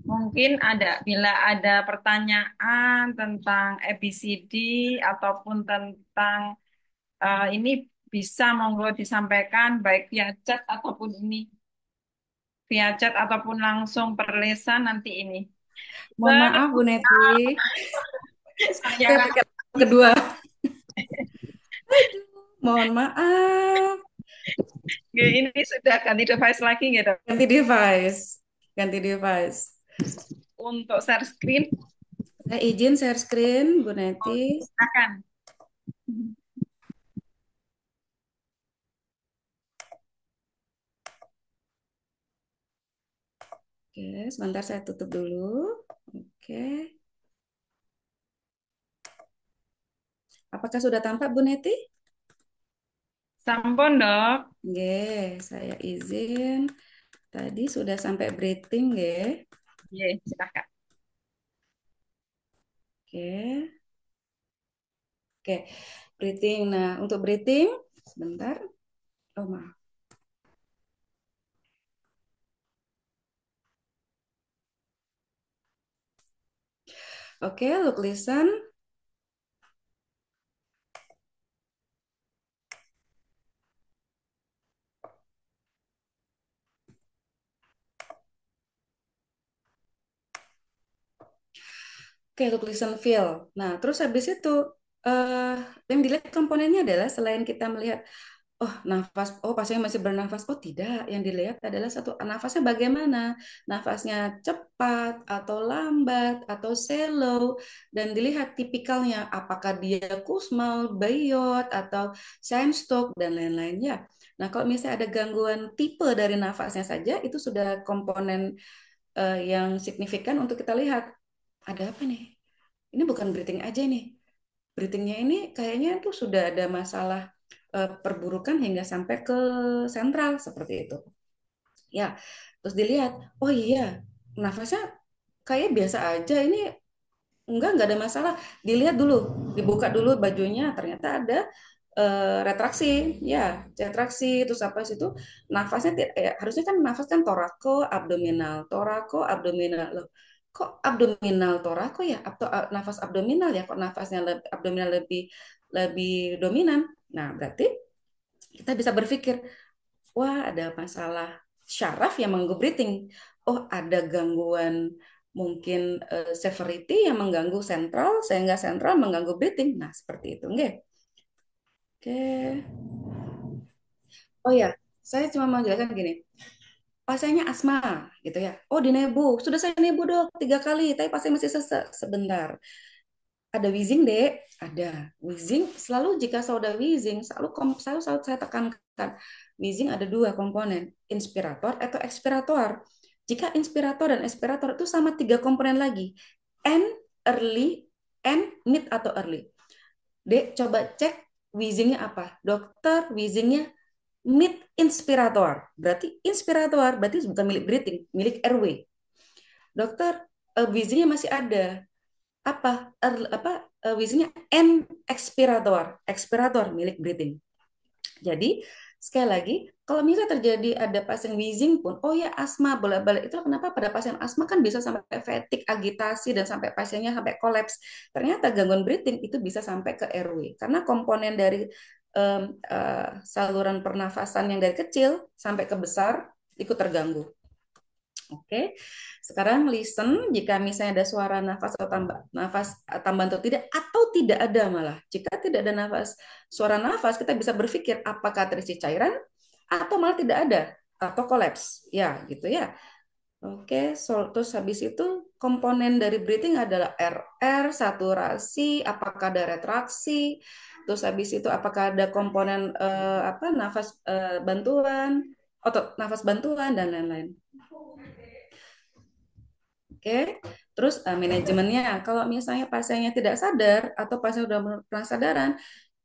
mungkin bila ada pertanyaan tentang ABCD ataupun tentang ini bisa monggo disampaikan baik via chat ataupun langsung perlesan nanti ini. Mohon maaf Bu Neti, saya Saya pakai kedua. Aduh, mohon maaf. ini sudah ganti device lagi gitu. Ganti device. Ganti device. Untuk share screen, Saya izin share screen, Bu Neti. silakan. Oke, sebentar saya tutup dulu. Oke. Apakah sudah tampak Bu Neti? Sampun, Dok. Oke, saya izin. Tadi sudah sampai breathing, ya. Iya, silakan. Oke. Oke, breathing. Nah, untuk breathing, sebentar. Oh, maaf. Oke, look, listen. Oke, look, listen, feel. Nah, terus habis itu, eh yang dilihat komponennya adalah selain kita melihat, oh nafas, oh pasien masih bernafas, oh tidak, yang dilihat adalah satu nafasnya bagaimana, nafasnya cepat atau lambat atau shallow, dan dilihat tipikalnya, apakah dia Kussmaul, Bayot, atau Steinstock, dan lain-lainnya. Nah, kalau misalnya ada gangguan tipe dari nafasnya saja, itu sudah komponen yang signifikan untuk kita lihat, ada apa nih? Ini bukan breathing aja nih. Breathingnya ini kayaknya tuh sudah ada masalah perburukan hingga sampai ke sentral seperti itu. Ya, terus dilihat, oh iya, nafasnya kayak biasa aja. Ini enggak ada masalah. Dilihat dulu, dibuka dulu bajunya, ternyata ada retraksi, ya, retraksi. Terus apa sih itu? Nafasnya harusnya kan nafas kan torako, abdominal. Loh, kok abdominal torako ya? Atau nafas abdominal ya? Kok nafasnya abdominal lebih lebih dominan? Nah, berarti kita bisa berpikir, wah ada masalah syaraf yang mengganggu breathing. Oh, ada gangguan mungkin severity yang mengganggu sentral sehingga sentral mengganggu breathing. Nah, seperti itu, nggih. Oke. Oh ya, saya cuma mau jelaskan gini. Pasiennya asma gitu ya. Oh, di nebu. Sudah saya nebu dok 3 kali, tapi pasien masih sesek. Sebentar. Ada wheezing, Dek? Ada. Wheezing, selalu jika sudah wheezing, selalu saya tekankan. Wheezing ada dua komponen, inspirator atau ekspirator. Jika inspirator dan ekspirator itu sama tiga komponen lagi. End, early, and mid atau early. Dek, coba cek wheezingnya apa. Dokter, wheezingnya mid inspirator. Berarti bukan milik breathing, milik airway. Dokter, wheezingnya masih ada wheezingnya N expirator milik breathing. Jadi sekali lagi, kalau misalnya terjadi ada pasien wheezing pun, oh ya asma bolak-balik, itu kenapa pada pasien asma kan bisa sampai fatigue, agitasi, dan sampai pasiennya sampai kolaps. Ternyata gangguan breathing itu bisa sampai ke airway karena komponen dari saluran pernafasan yang dari kecil sampai ke besar ikut terganggu. Oke, sekarang listen jika misalnya ada suara nafas tambahan atau tidak ada malah. Jika tidak ada suara nafas, kita bisa berpikir apakah terisi cairan atau malah tidak ada atau kolaps. Ya, gitu ya. Oke, terus habis itu komponen dari breathing adalah RR, saturasi, apakah ada retraksi, terus habis itu apakah ada komponen nafas bantuan, otot nafas bantuan dan lain-lain. Oke, terus manajemennya, kalau misalnya pasiennya tidak sadar atau pasien sudah pernah sadaran,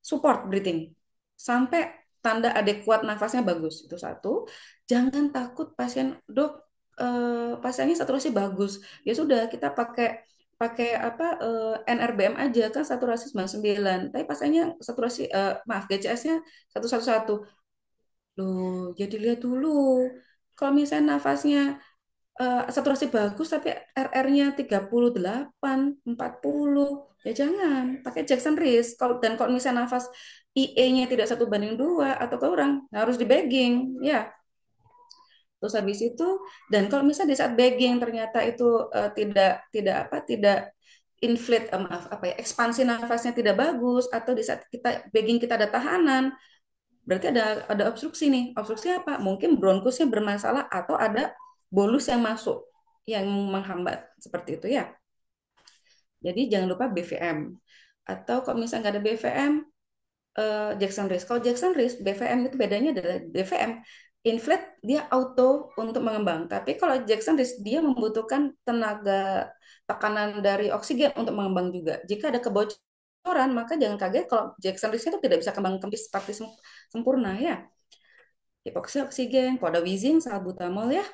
support breathing sampai tanda adekuat nafasnya bagus. Itu satu. Jangan takut pasien, dok, pasiennya saturasi bagus. Ya sudah, kita pakai pakai apa NRBM aja kan saturasi 99. Tapi pasiennya saturasi maaf GCS-nya 111. Loh, jadi lihat dulu. Kalau misalnya nafasnya saturasi bagus tapi RR-nya 38, 40, ya jangan pakai Jackson Risk. Kalau misalnya nafas IE-nya tidak 1:2 atau kurang, harus di bagging, ya. Terus habis itu, dan kalau misalnya di saat bagging ternyata itu tidak inflate, maaf apa ya, ekspansi nafasnya tidak bagus, atau di saat kita bagging kita ada tahanan, berarti ada obstruksi nih. Obstruksi apa? Mungkin bronkusnya bermasalah atau ada bolus yang masuk yang menghambat seperti itu ya. Jadi jangan lupa BVM. Atau kalau misalnya nggak ada BVM, Jackson Risk. Kalau Jackson Risk, BVM itu bedanya adalah BVM inflate dia auto untuk mengembang. Tapi kalau Jackson Risk dia membutuhkan tenaga tekanan dari oksigen untuk mengembang juga. Jika ada kebocoran, maka jangan kaget kalau Jackson Risk itu tidak bisa kembang kempis seperti sempurna ya. Hipoksi oksigen, kalau ada wheezing, salbutamol ya.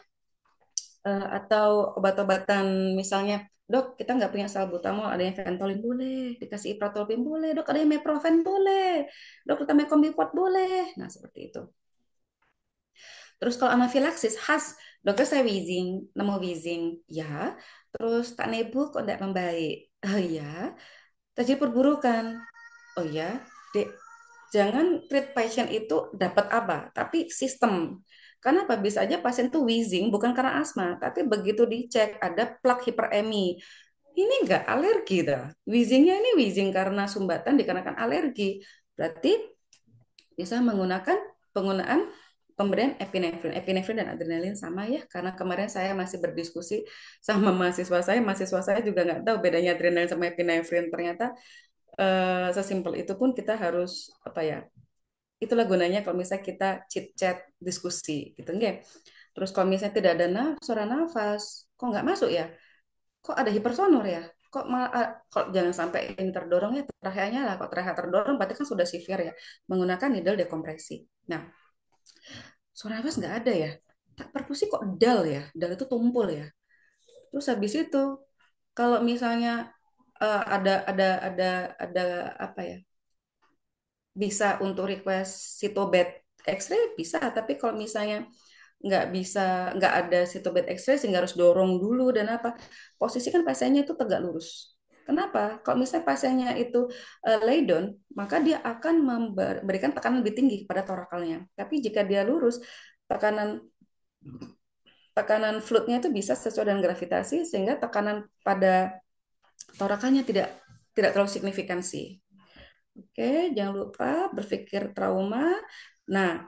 Atau obat-obatan misalnya, dok kita nggak punya salbutamol, ada yang Ventolin boleh, dikasih ipratolpin boleh, dok ada yang Meproven boleh, dok kita Mecombivot boleh. Nah seperti itu. Terus kalau anafilaksis khas, dokter saya wheezing, nemu wheezing, ya. Terus tak nebu kok tidak membaik, oh ya. Terjadi perburukan, oh ya. Dek, jangan treat pasien itu dapat apa, tapi sistem. Karena apa? Bisa aja pasien itu wheezing bukan karena asma, tapi begitu dicek ada plak hiperemi. Ini enggak alergi dah. Wheezingnya ini wheezing karena sumbatan dikarenakan alergi. Berarti bisa menggunakan penggunaan pemberian epinefrin. Epinefrin dan adrenalin sama ya, karena kemarin saya masih berdiskusi sama mahasiswa saya juga nggak tahu bedanya adrenalin sama epinefrin. Ternyata sesimpel itu pun kita harus apa ya, itulah gunanya kalau misalnya kita chit chat diskusi gitu nggak. Terus kalau misalnya tidak ada saluran nafas kok nggak masuk ya, kok ada hipersonor ya, kok malah kok jangan sampai ini terdorong ya traheanya lah. Kok trahea terdorong berarti kan sudah severe ya, menggunakan needle dekompresi. Nah saluran nafas nggak ada ya, tak perkusi kok dal ya, dal itu tumpul ya. Terus habis itu kalau misalnya ada apa ya, bisa untuk request sitobed X-ray bisa, tapi kalau misalnya nggak bisa, nggak ada sitobed X-ray sehingga harus dorong dulu dan apa, posisi kan pasiennya itu tegak lurus. Kenapa? Kalau misalnya pasiennya itu lay down, maka dia akan memberikan tekanan lebih tinggi pada torakalnya. Tapi jika dia lurus, tekanan tekanan fluidnya itu bisa sesuai dengan gravitasi sehingga tekanan pada torakalnya tidak terlalu signifikan sih. Oke, jangan lupa berpikir trauma. Nah,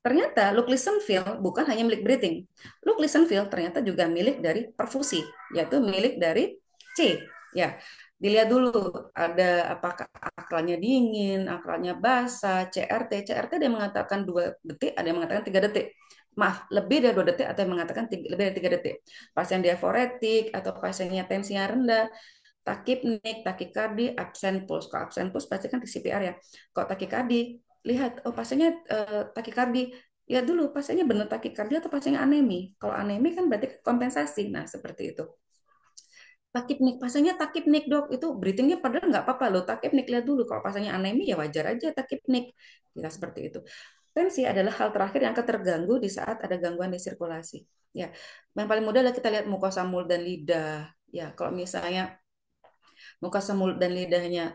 ternyata Luke Lisenfield bukan hanya milik breathing. Luke Lisenfield ternyata juga milik dari perfusi, yaitu milik dari C. Ya, dilihat dulu ada apakah akralnya dingin, akralnya basah, CRT. CRT ada yang mengatakan 2 detik, ada yang mengatakan 3 detik. Maaf, lebih dari 2 detik atau yang mengatakan lebih dari 3 detik. Pasien diaforetik atau pasiennya tensinya rendah, takipnik, takikardi, absen puls. Kalau absen puls pasti kan di CPR ya. Kalau takikardi, lihat, oh pasiennya takikardi. Lihat dulu pasiennya benar takikardi atau pasiennya anemi. Kalau anemi kan berarti kompensasi. Nah, seperti itu. Takipnik, pasiennya takipnik dok, itu breathingnya padahal nggak apa-apa loh. Takipnik, lihat dulu. Kalau pasiennya anemi ya wajar aja takipnik. Ya, seperti itu. Tensi adalah hal terakhir yang akan terganggu di saat ada gangguan di sirkulasi. Ya, yang paling mudah adalah kita lihat mukosa mulut dan lidah. Ya, kalau misalnya mukosa mulut dan lidahnya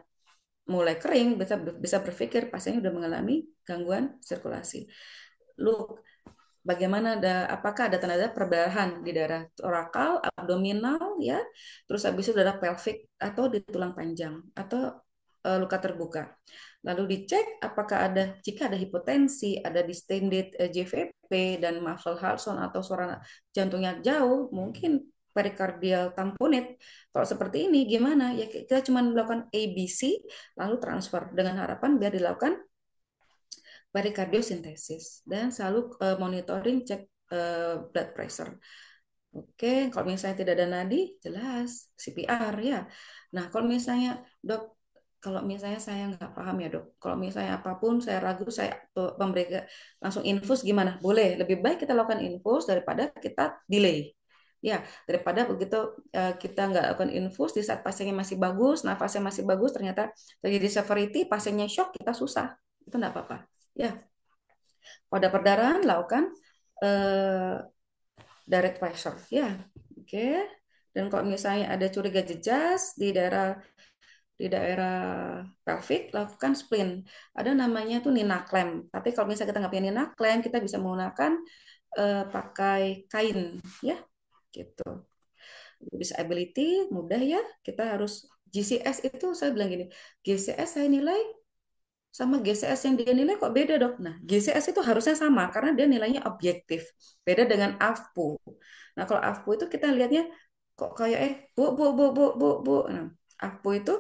mulai kering, bisa berpikir pasiennya sudah mengalami gangguan sirkulasi. Lu bagaimana, apakah ada tanda perbelahan di daerah torakal, abdominal ya, terus habis itu daerah pelvic atau di tulang panjang atau luka terbuka. Lalu dicek apakah ada, jika ada hipotensi, ada distended JVP dan muffled heart sound atau suara jantungnya jauh, mungkin perikardial tamponade. Kalau seperti ini gimana? Ya kita cuma melakukan ABC lalu transfer dengan harapan biar dilakukan perikardiosintesis dan selalu monitoring cek blood pressure. Oke, kalau misalnya tidak ada nadi, jelas CPR ya. Nah, kalau misalnya dok, kalau misalnya saya nggak paham ya dok, kalau misalnya apapun saya ragu, saya memberi langsung infus gimana? Boleh, lebih baik kita lakukan infus daripada kita delay. Ya, daripada begitu kita nggak lakukan infus di saat pasiennya masih bagus, nafasnya masih bagus, ternyata terjadi severity, pasiennya shock, kita susah. Itu nggak apa-apa. Ya, kalau ada perdarahan, lakukan eh, direct pressure. Ya, oke. Dan kalau misalnya ada curiga jejas di daerah pelvic, lakukan splint. Ada namanya tuh Nina clamp. Tapi kalau misalnya kita nggak punya Nina clamp, kita bisa menggunakan pakai kain, ya, gitu. Disability mudah ya. Kita harus GCS itu saya bilang gini, GCS saya nilai sama GCS yang dia nilai kok beda dok. Nah, GCS itu harusnya sama karena dia nilainya objektif. Beda dengan AFPU. Nah, kalau AFPU itu kita lihatnya kok kayak bu. Nah, AFPU itu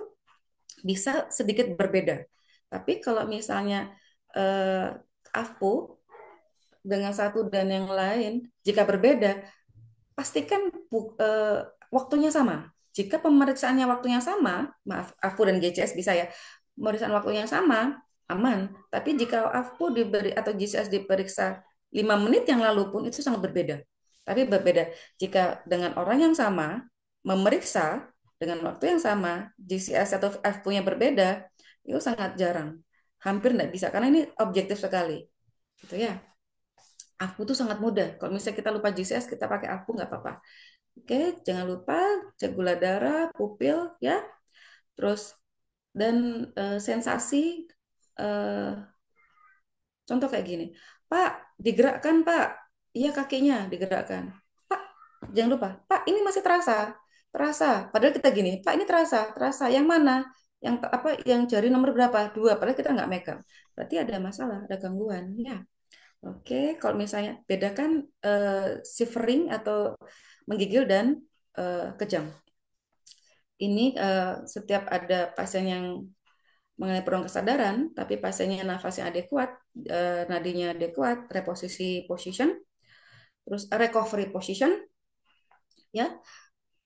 bisa sedikit berbeda. Tapi kalau misalnya AFPU dengan satu dan yang lain jika berbeda, pastikan waktunya sama. Jika pemeriksaannya waktunya sama, maaf, AFPU dan GCS bisa ya, pemeriksaan waktunya sama, aman. Tapi jika AFPU diberi atau GCS diperiksa 5 menit yang lalu pun itu sangat berbeda. Tapi berbeda jika dengan orang yang sama memeriksa dengan waktu yang sama, GCS atau AFPU-nya berbeda, itu sangat jarang. Hampir tidak bisa karena ini objektif sekali. Gitu ya. AFPU itu sangat mudah. Kalau misalnya kita lupa GCS, kita pakai AFPU nggak apa-apa. Oke, jangan lupa cek gula darah, pupil ya. Terus dan sensasi eh, contoh kayak gini. Pak, digerakkan, Pak. Iya kakinya digerakkan. Pak, jangan lupa. Pak, ini masih terasa. Terasa. Padahal kita gini, Pak, ini terasa. Terasa. Yang mana? Yang apa? Yang jari nomor berapa? Dua. Padahal kita nggak megang. Berarti ada masalah, ada gangguan. Ya. Oke, kalau misalnya bedakan shivering atau menggigil dan kejang. Ini setiap ada pasien yang mengalami penurunan kesadaran, tapi pasiennya nafasnya adekuat, nadinya adekuat, reposisi position, terus recovery position, ya.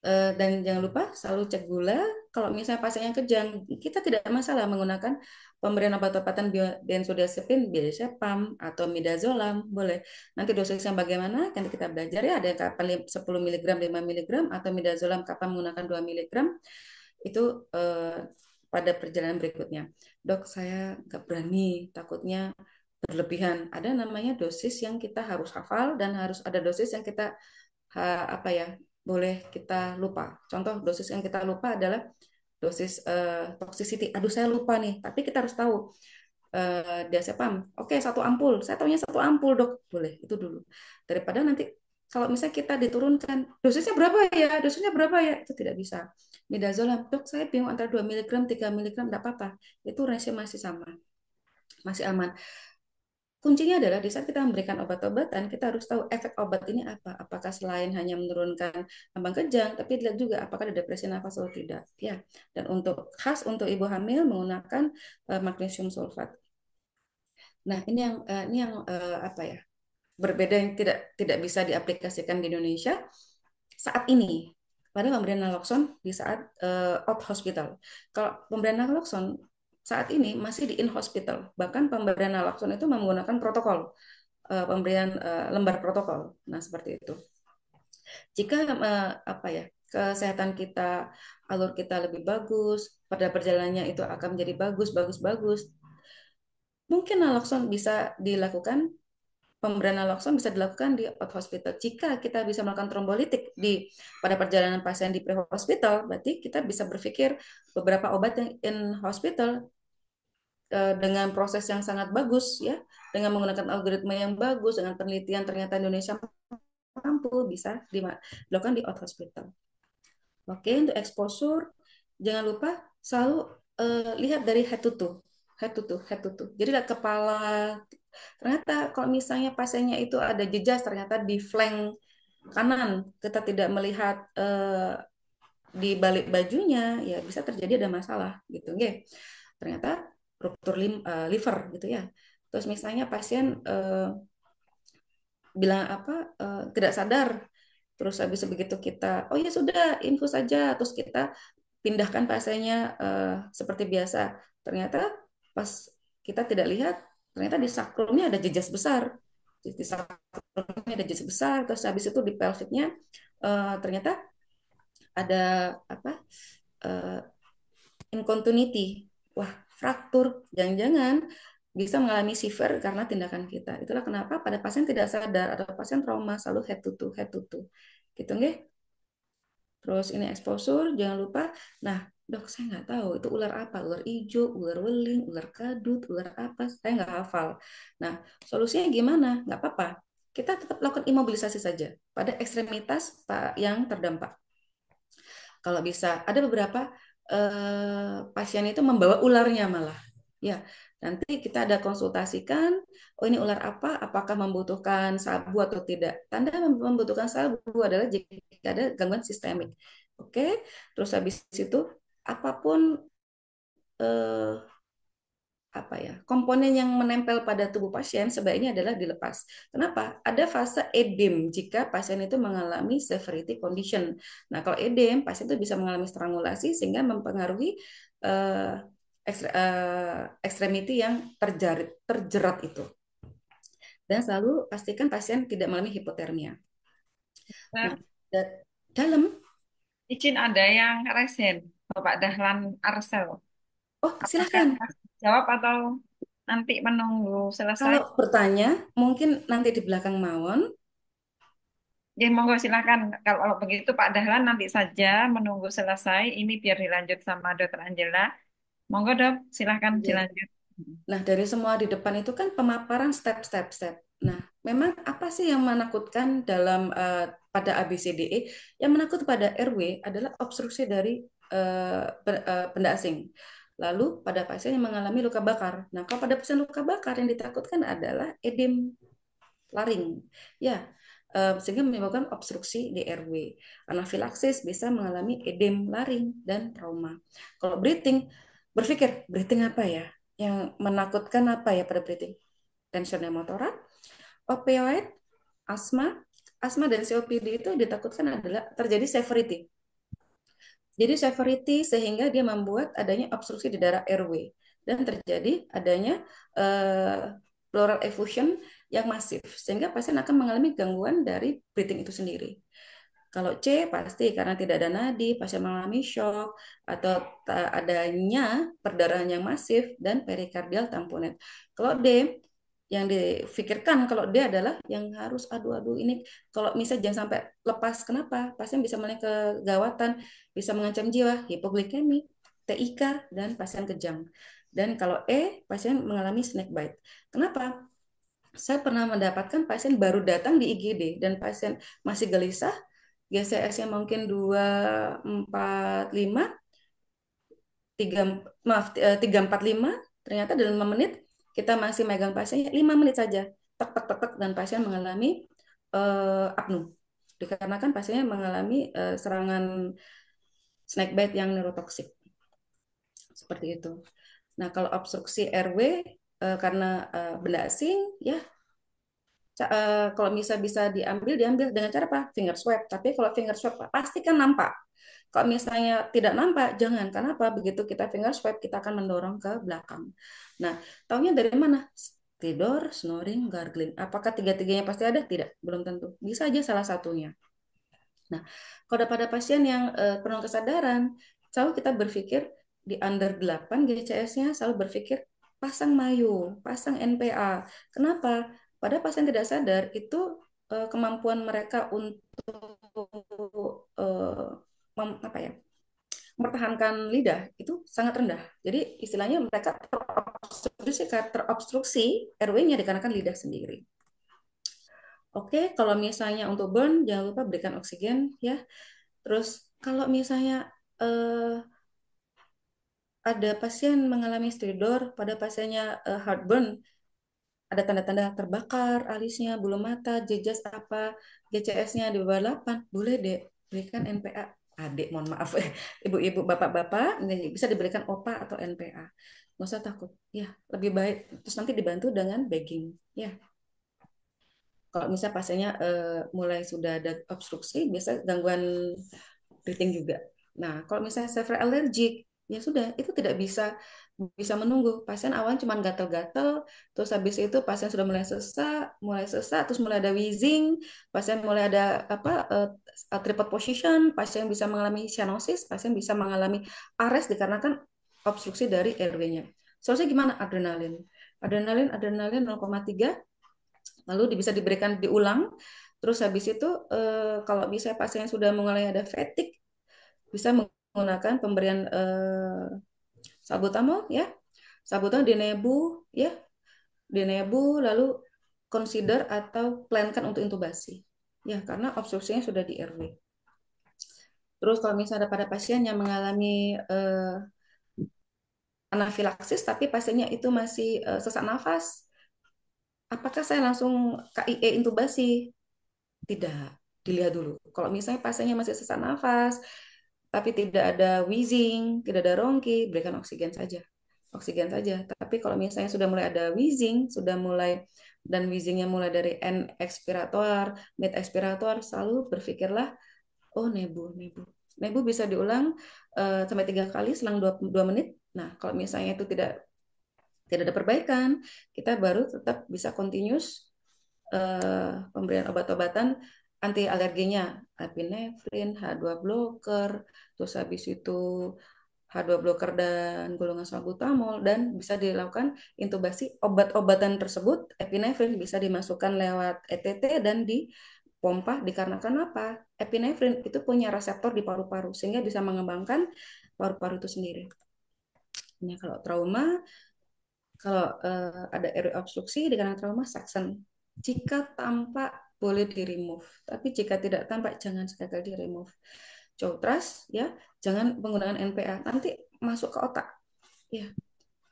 Dan jangan lupa selalu cek gula. Kalau misalnya pasiennya kejang, kita tidak masalah menggunakan pemberian obat-obatan benzodiazepin, biasanya PAM atau midazolam, boleh. Nanti dosisnya bagaimana, kan kita belajar ya, ada kapan 10 mg, 5 mg, atau midazolam kapan menggunakan 2 mg, itu pada perjalanan berikutnya. Dok, saya nggak berani, takutnya berlebihan. Ada namanya dosis yang kita harus hafal dan harus ada dosis yang kita apa ya boleh kita lupa. Contoh dosis yang kita lupa adalah dosis toxicity. Aduh saya lupa nih, tapi kita harus tahu diazepam. Oke, satu ampul. Saya tahunya satu ampul dok. Boleh itu dulu. Daripada nanti kalau misalnya kita diturunkan dosisnya berapa ya, dosisnya berapa ya, itu tidak bisa. Midazolam, dok saya bingung antara 2 mg, 3 mg, tidak apa-apa. Itu range masih sama, masih aman. Kuncinya adalah di saat kita memberikan obat-obatan, kita harus tahu efek obat ini apa. Apakah selain hanya menurunkan ambang kejang, tapi dilihat juga apakah ada depresi nafas atau tidak. Ya. Dan untuk khas untuk ibu hamil menggunakan magnesium sulfat. Nah, ini yang apa ya? Berbeda yang tidak bisa diaplikasikan di Indonesia saat ini pada pemberian naloxon di saat out hospital. Kalau pemberian naloxon saat ini masih di in hospital. Bahkan pemberian naloxon itu menggunakan protokol pemberian lembar protokol. Nah, seperti itu. Jika apa ya, kesehatan kita, alur kita lebih bagus, pada perjalanannya itu akan menjadi bagus, bagus, bagus. Mungkin naloxon bisa dilakukan, pemberian naloxon bisa dilakukan di out hospital. Jika kita bisa melakukan trombolitik di pada perjalanan pasien di pre-hospital, berarti kita bisa berpikir beberapa obat yang in hospital dengan proses yang sangat bagus ya, dengan menggunakan algoritma yang bagus, dengan penelitian ternyata Indonesia mampu bisa dilakukan di out hospital. Oke, untuk exposure jangan lupa selalu lihat dari head to toe, head to toe, head to toe. Jadi lihat kepala. Ternyata kalau misalnya pasiennya itu ada jejas ternyata di flank kanan, kita tidak melihat di balik bajunya, ya bisa terjadi ada masalah gitu, nggih. Ternyata ruptur liver gitu ya. Terus misalnya pasien bilang apa tidak sadar, terus habis begitu kita oh ya sudah infus saja, terus kita pindahkan pasiennya seperti biasa. Ternyata pas kita tidak lihat, ternyata di sakrumnya ada jejas besar. Di sakrumnya ada jejas besar, terus habis itu di pelviknya ternyata ada apa eh, incontinity. Wah, fraktur. Jangan-jangan bisa mengalami severe karena tindakan kita. Itulah kenapa pada pasien tidak sadar atau pasien trauma selalu head to toe. Gitu nggih? Terus ini exposure, jangan lupa. Nah, dok, saya nggak tahu itu ular apa, ular hijau, ular weling, ular kadut, ular apa, saya nggak hafal. Nah, solusinya gimana? Nggak apa-apa. Kita tetap lakukan imobilisasi saja pada ekstremitas yang terdampak. Kalau bisa, ada beberapa pasien itu membawa ularnya malah. Ya, nanti kita ada konsultasikan, oh ini ular apa, apakah membutuhkan sabu atau tidak. Tanda membutuhkan sabu adalah jika ada gangguan sistemik. Oke, terus habis itu apapun eh, apa ya komponen yang menempel pada tubuh pasien sebaiknya adalah dilepas. Kenapa? Ada fase edem jika pasien itu mengalami severity condition. Nah, kalau edem, pasien itu bisa mengalami strangulasi sehingga mempengaruhi eh, ekstremiti yang terjerat itu. Dan selalu pastikan pasien tidak mengalami hipotermia. Nah, Nah, dalam, izin ada yang resen, Bapak Dahlan Arsel. oh Apakah silahkan. jawab atau nanti menunggu selesai? Kalau bertanya, mungkin nanti di belakang mawon. Ya, monggo silakan. Kalau begitu Pak Dahlan nanti saja menunggu selesai. Ini biar dilanjut sama Dokter Angela. Monggo dok, silakan Oke. dilanjut. Nah, dari semua di depan itu kan pemaparan step-step-step. Nah, memang apa sih yang menakutkan dalam pada ABCDE? Yang menakut pada RW adalah obstruksi dari benda asing. Lalu pada pasien yang mengalami luka bakar. Nah, kalau pada pasien luka bakar yang ditakutkan adalah edem laring. Ya, sehingga menyebabkan obstruksi di airway. Anafilaksis bisa mengalami edem laring dan trauma. Kalau breathing, berpikir breathing apa ya? Yang menakutkan apa ya pada breathing? Tension motora, opioid, asma, asma dan COPD itu ditakutkan adalah terjadi severity. Jadi severity sehingga dia membuat adanya obstruksi di daerah airway dan terjadi adanya eh, pleural effusion yang masif sehingga pasien akan mengalami gangguan dari breathing itu sendiri. Kalau C pasti karena tidak ada nadi, pasien mengalami shock atau adanya perdarahan yang masif dan perikardial tamponade. Kalau D yang difikirkan kalau dia adalah yang harus aduh-aduh ini kalau misalnya jangan sampai lepas kenapa pasien bisa mulai kegawatan bisa mengancam jiwa hipoglikemi TIK dan pasien kejang dan kalau E pasien mengalami snake bite kenapa saya pernah mendapatkan pasien baru datang di IGD dan pasien masih gelisah GCS-nya mungkin 245 tiga maaf 345 ternyata dalam 5 menit kita masih megang pasiennya 5 menit saja tek tek tek tek dan pasien mengalami apnu dikarenakan pasiennya mengalami serangan snake bite yang neurotoksik seperti itu. Nah, kalau obstruksi airway karena benda asing ya kalau bisa diambil diambil dengan cara apa? Finger swab. Tapi kalau finger swab pasti kan nampak. Kalau misalnya tidak nampak, jangan. Karena apa? Begitu kita finger swab, kita akan mendorong ke belakang. Nah, taunya dari mana? Tidur, snoring, gargling. Apakah tiga-tiganya pasti ada? Tidak, belum tentu. Bisa aja salah satunya. Nah, kalau pada pasien yang penuh kesadaran, selalu kita berpikir di under 8 GCS-nya selalu berpikir pasang mayu, pasang NPA. Kenapa? Pada pasien tidak sadar itu kemampuan mereka untuk apa ya, mempertahankan lidah itu sangat rendah. Jadi istilahnya mereka terobstruksi airway-nya dikarenakan lidah sendiri. Oke, kalau misalnya untuk burn jangan lupa berikan oksigen ya. Terus kalau misalnya eh, ada pasien mengalami stridor, pada pasiennya heartburn, ada tanda-tanda terbakar, alisnya, bulu mata, jejas apa, GCS-nya di bawah 8, boleh deh berikan NPA. Adik, mohon maaf, ibu-ibu, bapak-bapak, bisa diberikan OPA atau NPA. nggak usah takut. Ya, lebih baik. Terus nanti dibantu dengan bagging. Ya, kalau misalnya pasiennya mulai sudah ada obstruksi, biasa gangguan breathing juga. Nah, kalau misalnya severe allergic, ya sudah, itu tidak bisa bisa menunggu. Pasien awalnya cuma gatal-gatal, terus habis itu pasien sudah mulai sesak, terus mulai ada wheezing, pasien mulai ada apa tripod position, pasien bisa mengalami cyanosis, pasien bisa mengalami ARES dikarenakan obstruksi dari airway-nya. Soalnya gimana? Adrenalin. Adrenalin 0,3 lalu bisa diberikan diulang. Terus habis itu kalau bisa pasien sudah mulai ada fatigue, bisa menggunakan pemberian salbutamol ya, salbutamol di nebu lalu consider atau plankan untuk intubasi ya karena obstruksinya sudah di airway. Terus kalau misalnya pada pasien yang mengalami anafilaksis tapi pasiennya itu masih sesak nafas, apakah saya langsung KIE intubasi? Tidak, dilihat dulu. Kalau misalnya pasiennya masih sesak nafas, tapi tidak ada wheezing, tidak ada rongki, berikan oksigen saja. Oksigen saja. Tapi kalau misalnya sudah mulai ada wheezing, sudah mulai dan wheezingnya mulai dari end expirator, mid expirator, selalu berpikirlah, oh nebu, nebu. Nebu bisa diulang sampai 3 kali selang 2 menit. Nah, kalau misalnya itu tidak ada perbaikan, kita baru tetap bisa continuous pemberian obat-obatan anti alerginya, epinefrin, H2 blocker, terus habis itu H2 blocker dan golongan salbutamol dan bisa dilakukan intubasi obat-obatan tersebut epinefrin bisa dimasukkan lewat ETT dan dipompa dikarenakan apa? Epinefrin itu punya reseptor di paru-paru sehingga bisa mengembangkan paru-paru itu sendiri. Nah, kalau ada airway obstruksi dengan trauma suction. Jika tampak boleh di remove, tapi jika tidak tampak jangan sekali di remove. Cowtras ya, jangan menggunakan NPA, nanti masuk ke otak. Ya,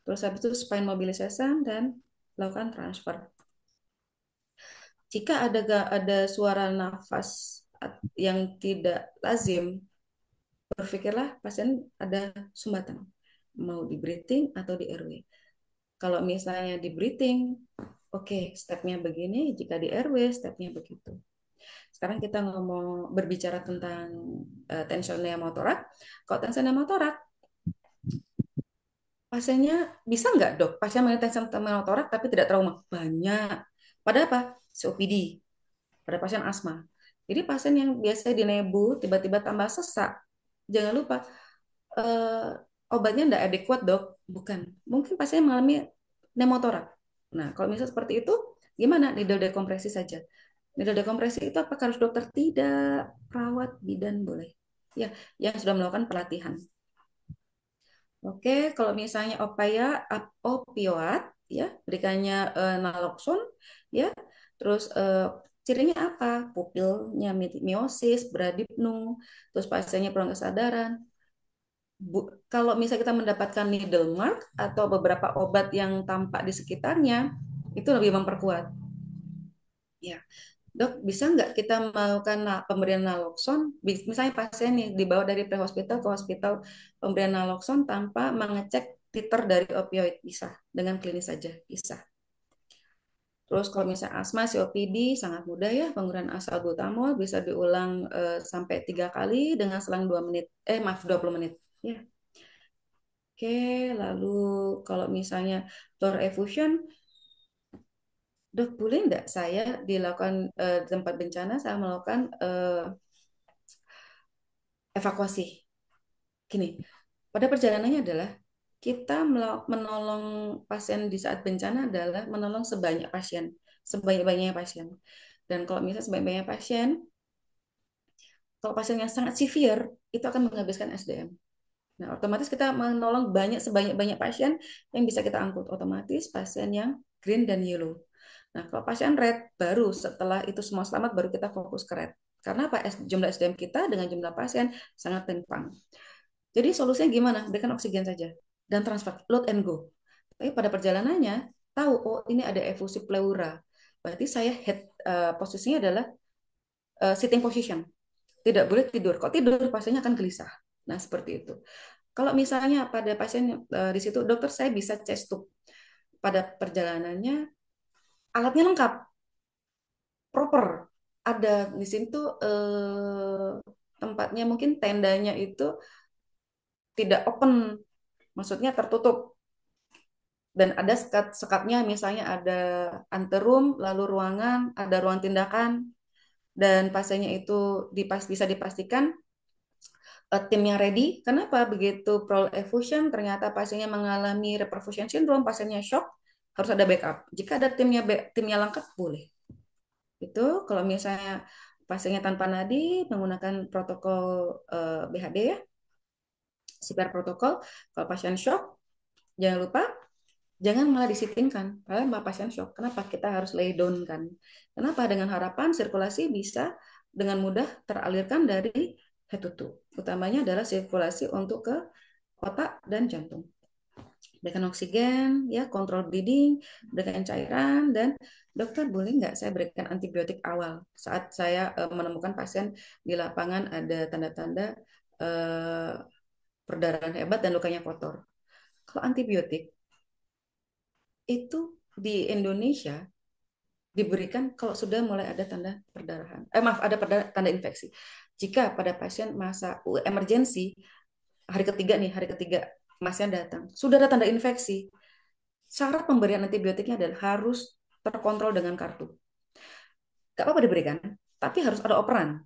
terus habis itu spine mobilization dan lakukan transfer. Jika ada suara nafas yang tidak lazim, berpikirlah pasien ada sumbatan, mau di breathing atau di airway. Kalau misalnya di breathing, oke, stepnya begini. Jika di airway, stepnya begitu. Sekarang kita ngomong berbicara tentang tension pneumotorak. Kalau tension pneumotorak, pasiennya bisa nggak dok? Pasien mengalami tension pneumotorak tapi tidak trauma. Banyak. Pada apa? COPD. Pada pasien asma. Jadi pasien yang biasa di nebu tiba-tiba tambah sesak. Jangan lupa eh, obatnya tidak adekuat dok. Bukan. Mungkin pasien mengalami pneumotorak. Nah, kalau misalnya seperti itu, gimana? Needle dekompresi saja. Needle dekompresi itu apakah harus dokter? Tidak. Perawat, bidan boleh. Ya, yang sudah melakukan pelatihan. Oke, kalau misalnya opioid, ya, berikannya naloxon, ya, terus cirinya apa? Pupilnya miosis, bradipnu, terus pasiennya pulang kesadaran. Kalau misalnya kita mendapatkan needle mark atau beberapa obat yang tampak di sekitarnya, itu lebih memperkuat. Ya, dok, bisa nggak kita melakukan pemberian naloxon? Misalnya pasien nih dibawa dari pre-hospital ke hospital pemberian naloxon tanpa mengecek titer dari opioid, bisa dengan klinis saja, bisa. Terus kalau misalnya asma, COPD sangat mudah ya, penggunaan salbutamol bisa diulang sampai 3 kali dengan selang 2 menit, maaf 20 menit. Ya. Oke, lalu kalau misalnya pleural effusion, dok boleh nggak saya dilakukan di tempat bencana, saya melakukan evakuasi? Gini, pada perjalanannya adalah kita menolong pasien di saat bencana adalah menolong sebanyak-banyaknya pasien. Dan kalau misalnya sebanyak-banyaknya pasien, kalau pasien yang sangat severe, itu akan menghabiskan SDM. Nah, otomatis kita menolong sebanyak-banyak pasien yang bisa kita angkut. Otomatis pasien yang green dan yellow. Nah, kalau pasien red, baru setelah itu semua selamat, baru kita fokus ke red. Karena apa? Jumlah SDM kita dengan jumlah pasien sangat timpang. Jadi solusinya gimana? Berikan oksigen saja dan transfer, load and go. Tapi pada perjalanannya, tahu, oh ini ada efusi pleura. Berarti saya posisinya adalah sitting position. Tidak boleh tidur. Kalau tidur, pasiennya akan gelisah. Nah, seperti itu. Kalau misalnya pada pasien di situ, dokter saya bisa chest tube pada perjalanannya, alatnya lengkap, proper. Ada di sini tuh tempatnya mungkin tendanya itu tidak open, maksudnya tertutup. Dan ada sekatnya, misalnya ada anterum, lalu ruangan, ada ruang tindakan, dan pasiennya itu bisa dipastikan timnya ready. Kenapa begitu pleural effusion ternyata pasiennya mengalami reperfusion syndrome, pasiennya shock, harus ada backup. Jika ada timnya lengkap boleh. Itu kalau misalnya pasiennya tanpa nadi menggunakan protokol BHD ya, CPR protokol. Kalau pasien shock jangan lupa jangan malah disitingkan. Padahal malah pasien shock. Kenapa kita harus lay down kan? Kenapa? Dengan harapan sirkulasi bisa dengan mudah teralirkan dari head to toe. Utamanya adalah sirkulasi untuk ke otak dan jantung. Berikan oksigen, ya, kontrol bleeding, berikan cairan, dan dokter boleh nggak saya berikan antibiotik awal saat saya menemukan pasien di lapangan ada tanda-tanda eh, perdarahan hebat dan lukanya kotor. Kalau antibiotik itu di Indonesia diberikan kalau sudah mulai ada tanda perdarahan. Maaf, ada tanda infeksi. Jika pada pasien masa emergensi, hari ketiga nih, hari ketiga pasien datang, sudah ada tanda infeksi, syarat pemberian antibiotiknya adalah harus terkontrol dengan kartu. Gak apa-apa diberikan, tapi harus ada operan.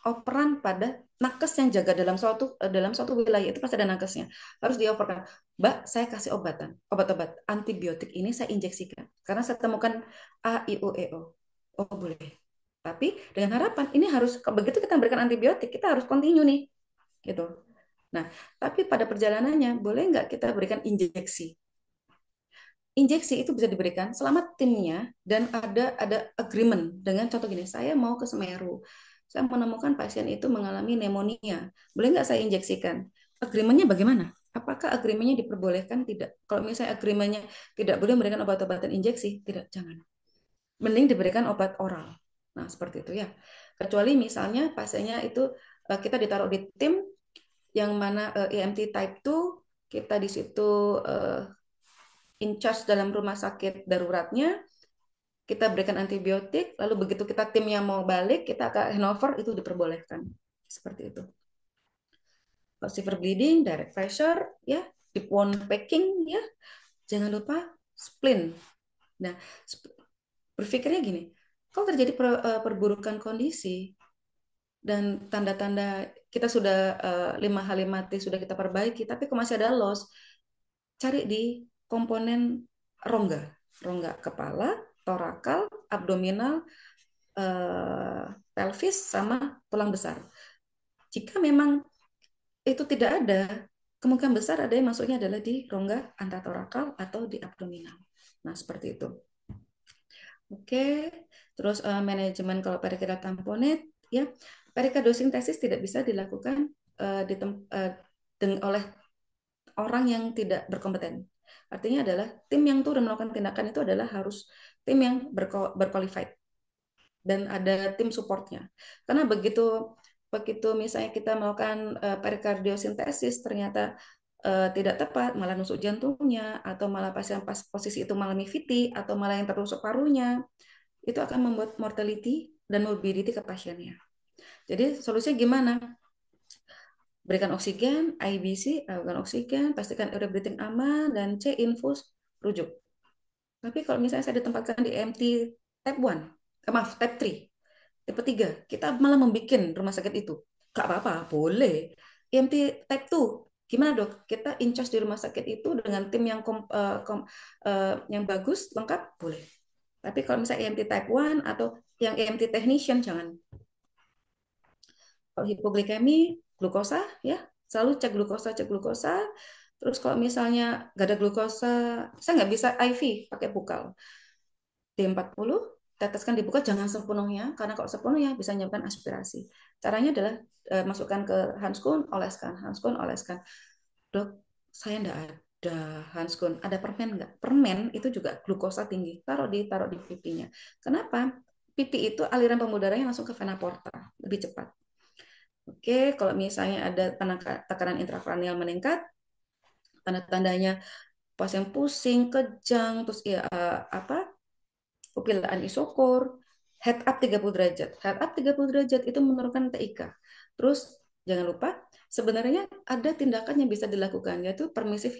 Operan pada nakes yang jaga dalam suatu wilayah itu pasti ada nakesnya. Harus dioperkan. Mbak, saya kasih obat-obat antibiotik ini saya injeksikan karena saya temukan A, I, U, E, O. Oh, boleh. Tapi dengan harapan ini harus begitu kita berikan antibiotik, kita harus continue nih, gitu. Nah, tapi pada perjalanannya boleh nggak kita berikan injeksi? Injeksi itu bisa diberikan selama timnya dan ada agreement dengan contoh gini, saya mau ke Semeru, saya menemukan pasien itu mengalami pneumonia, boleh nggak saya injeksikan? Agreementnya bagaimana? Apakah agreementnya diperbolehkan? Tidak. Kalau misalnya agreementnya tidak boleh memberikan obat-obatan injeksi, tidak, jangan. Mending diberikan obat oral. Nah, seperti itu ya. Kecuali misalnya pasiennya itu kita ditaruh di tim yang mana EMT type 2, kita di situ in charge dalam rumah sakit daruratnya, kita berikan antibiotik, lalu begitu kita timnya mau balik, kita ke handover, itu diperbolehkan. Seperti itu. Kalau severe bleeding, direct pressure, ya, deep wound packing, ya, jangan lupa splint. Nah, berpikirnya gini, kalau terjadi perburukan kondisi dan tanda-tanda kita sudah 5 H 5T sudah kita perbaiki, tapi kok masih ada loss, cari di komponen rongga, rongga kepala, torakal, abdominal, pelvis, sama tulang besar. Jika memang itu tidak ada, kemungkinan besar ada yang masuknya adalah di rongga antatorakal atau di abdominal. Nah, seperti itu. Oke, terus manajemen kalau perikardal tamponade, ya, perikardosintesis tidak bisa dilakukan oleh orang yang tidak berkompeten. Artinya adalah tim yang turun melakukan tindakan itu adalah harus tim yang berqualified dan ada tim supportnya. Karena begitu begitu misalnya kita melakukan perikardiosintesis ternyata tidak tepat, malah nusuk jantungnya atau malah pasien pas posisi itu mengalami VT atau malah yang tertusuk parunya, itu akan membuat mortality dan morbidity ke pasiennya. Jadi solusinya gimana? Berikan oksigen, IBC, berikan oksigen, pastikan area breathing aman, dan C, infus, rujuk. Tapi kalau misalnya saya ditempatkan di MT type 1, maaf, type 3, tipe 3, kita malah membuat rumah sakit itu. Gak apa-apa, boleh. EMT type 2, gimana dok? Kita in charge di rumah sakit itu dengan tim yang bagus, lengkap, boleh. Tapi kalau misalnya EMT type 1 atau yang EMT technician, jangan. Kalau hipoglikemi, glukosa, ya, selalu cek glukosa, cek glukosa. Terus kalau misalnya nggak ada glukosa, saya nggak bisa IV, pakai bukal. D40, teteskan di bukal, jangan sepenuhnya, karena kalau sepenuhnya bisa menyebabkan aspirasi. Caranya adalah masukkan ke Hanskun, oleskan, Hanskun, oleskan. Dok, saya nggak ada Hanskun, ada permen nggak? Permen itu juga glukosa tinggi, taruh di pipinya. Kenapa? Pipi itu aliran pembuluh darahnya langsung ke vena porta, lebih cepat. Oke, kalau misalnya ada tekanan intrakranial meningkat, tanda-tandanya pasien pusing, kejang, terus ya apa? Pupilaan isokor, head up 30 derajat. Head up 30 derajat itu menurunkan TIK. Terus jangan lupa sebenarnya ada tindakan yang bisa dilakukan yaitu permisif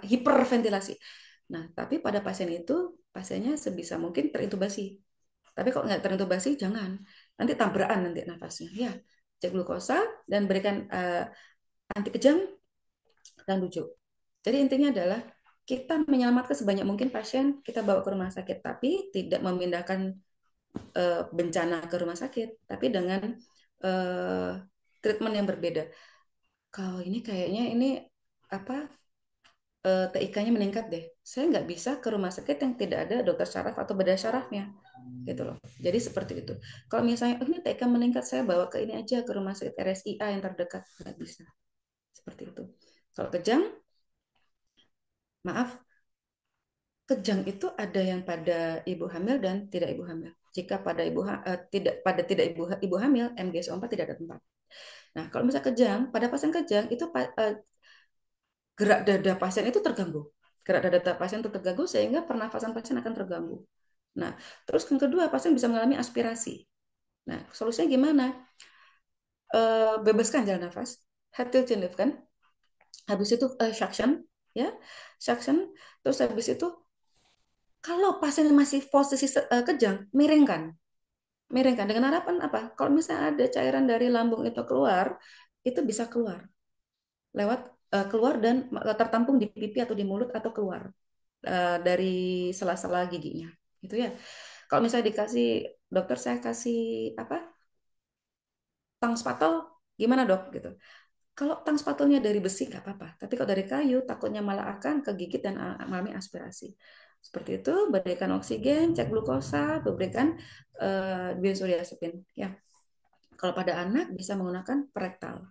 hiperventilasi. Nah, tapi pada pasien itu pasiennya sebisa mungkin terintubasi. Tapi kalau nggak terintubasi jangan. Nanti tabrakan nanti nafasnya. Ya, cek glukosa dan berikan anti kejang dan rujuk. Jadi intinya adalah kita menyelamatkan sebanyak mungkin pasien kita bawa ke rumah sakit, tapi tidak memindahkan bencana ke rumah sakit, tapi dengan uh, treatment yang berbeda. Kalau ini kayaknya ini apa TIK-nya meningkat deh. Saya nggak bisa ke rumah sakit yang tidak ada dokter syaraf atau bedah syarafnya, gitu loh. Jadi seperti itu. Kalau misalnya oh, ini TIK meningkat, saya bawa ke ini aja ke rumah sakit RSIA yang terdekat, nggak bisa. Seperti itu. Kalau kejang, maaf, kejang itu ada yang pada ibu hamil dan tidak ibu hamil. Jika pada tidak ibu hamil, MgSO4 tidak ada tempat. Nah, kalau misalnya kejang, pada pasien kejang itu gerak dada pasien itu terganggu. Gerak dada pasien itu terganggu sehingga pernafasan pasien akan terganggu. Nah, terus yang kedua pasien bisa mengalami aspirasi. Nah, solusinya gimana? Bebaskan jalan nafas, head tilt chin lift kan. Habis itu suction, ya, suction. Terus habis itu kalau pasien masih posisi kejang, miringkan. Miringkan dengan harapan apa? Kalau misalnya ada cairan dari lambung itu keluar, itu bisa keluar lewat keluar dan tertampung di pipi atau di mulut atau keluar dari sela-sela giginya. Itu ya. Kalau misalnya dikasih dokter saya kasih apa? Tang spatol, gimana dok gitu. Kalau tang spatolnya dari besi nggak apa-apa, tapi kalau dari kayu takutnya malah akan kegigit dan mengalami aspirasi. Seperti itu, berikan oksigen, cek glukosa, berikan benzodiazepin. Ya, kalau pada anak bisa menggunakan perektal.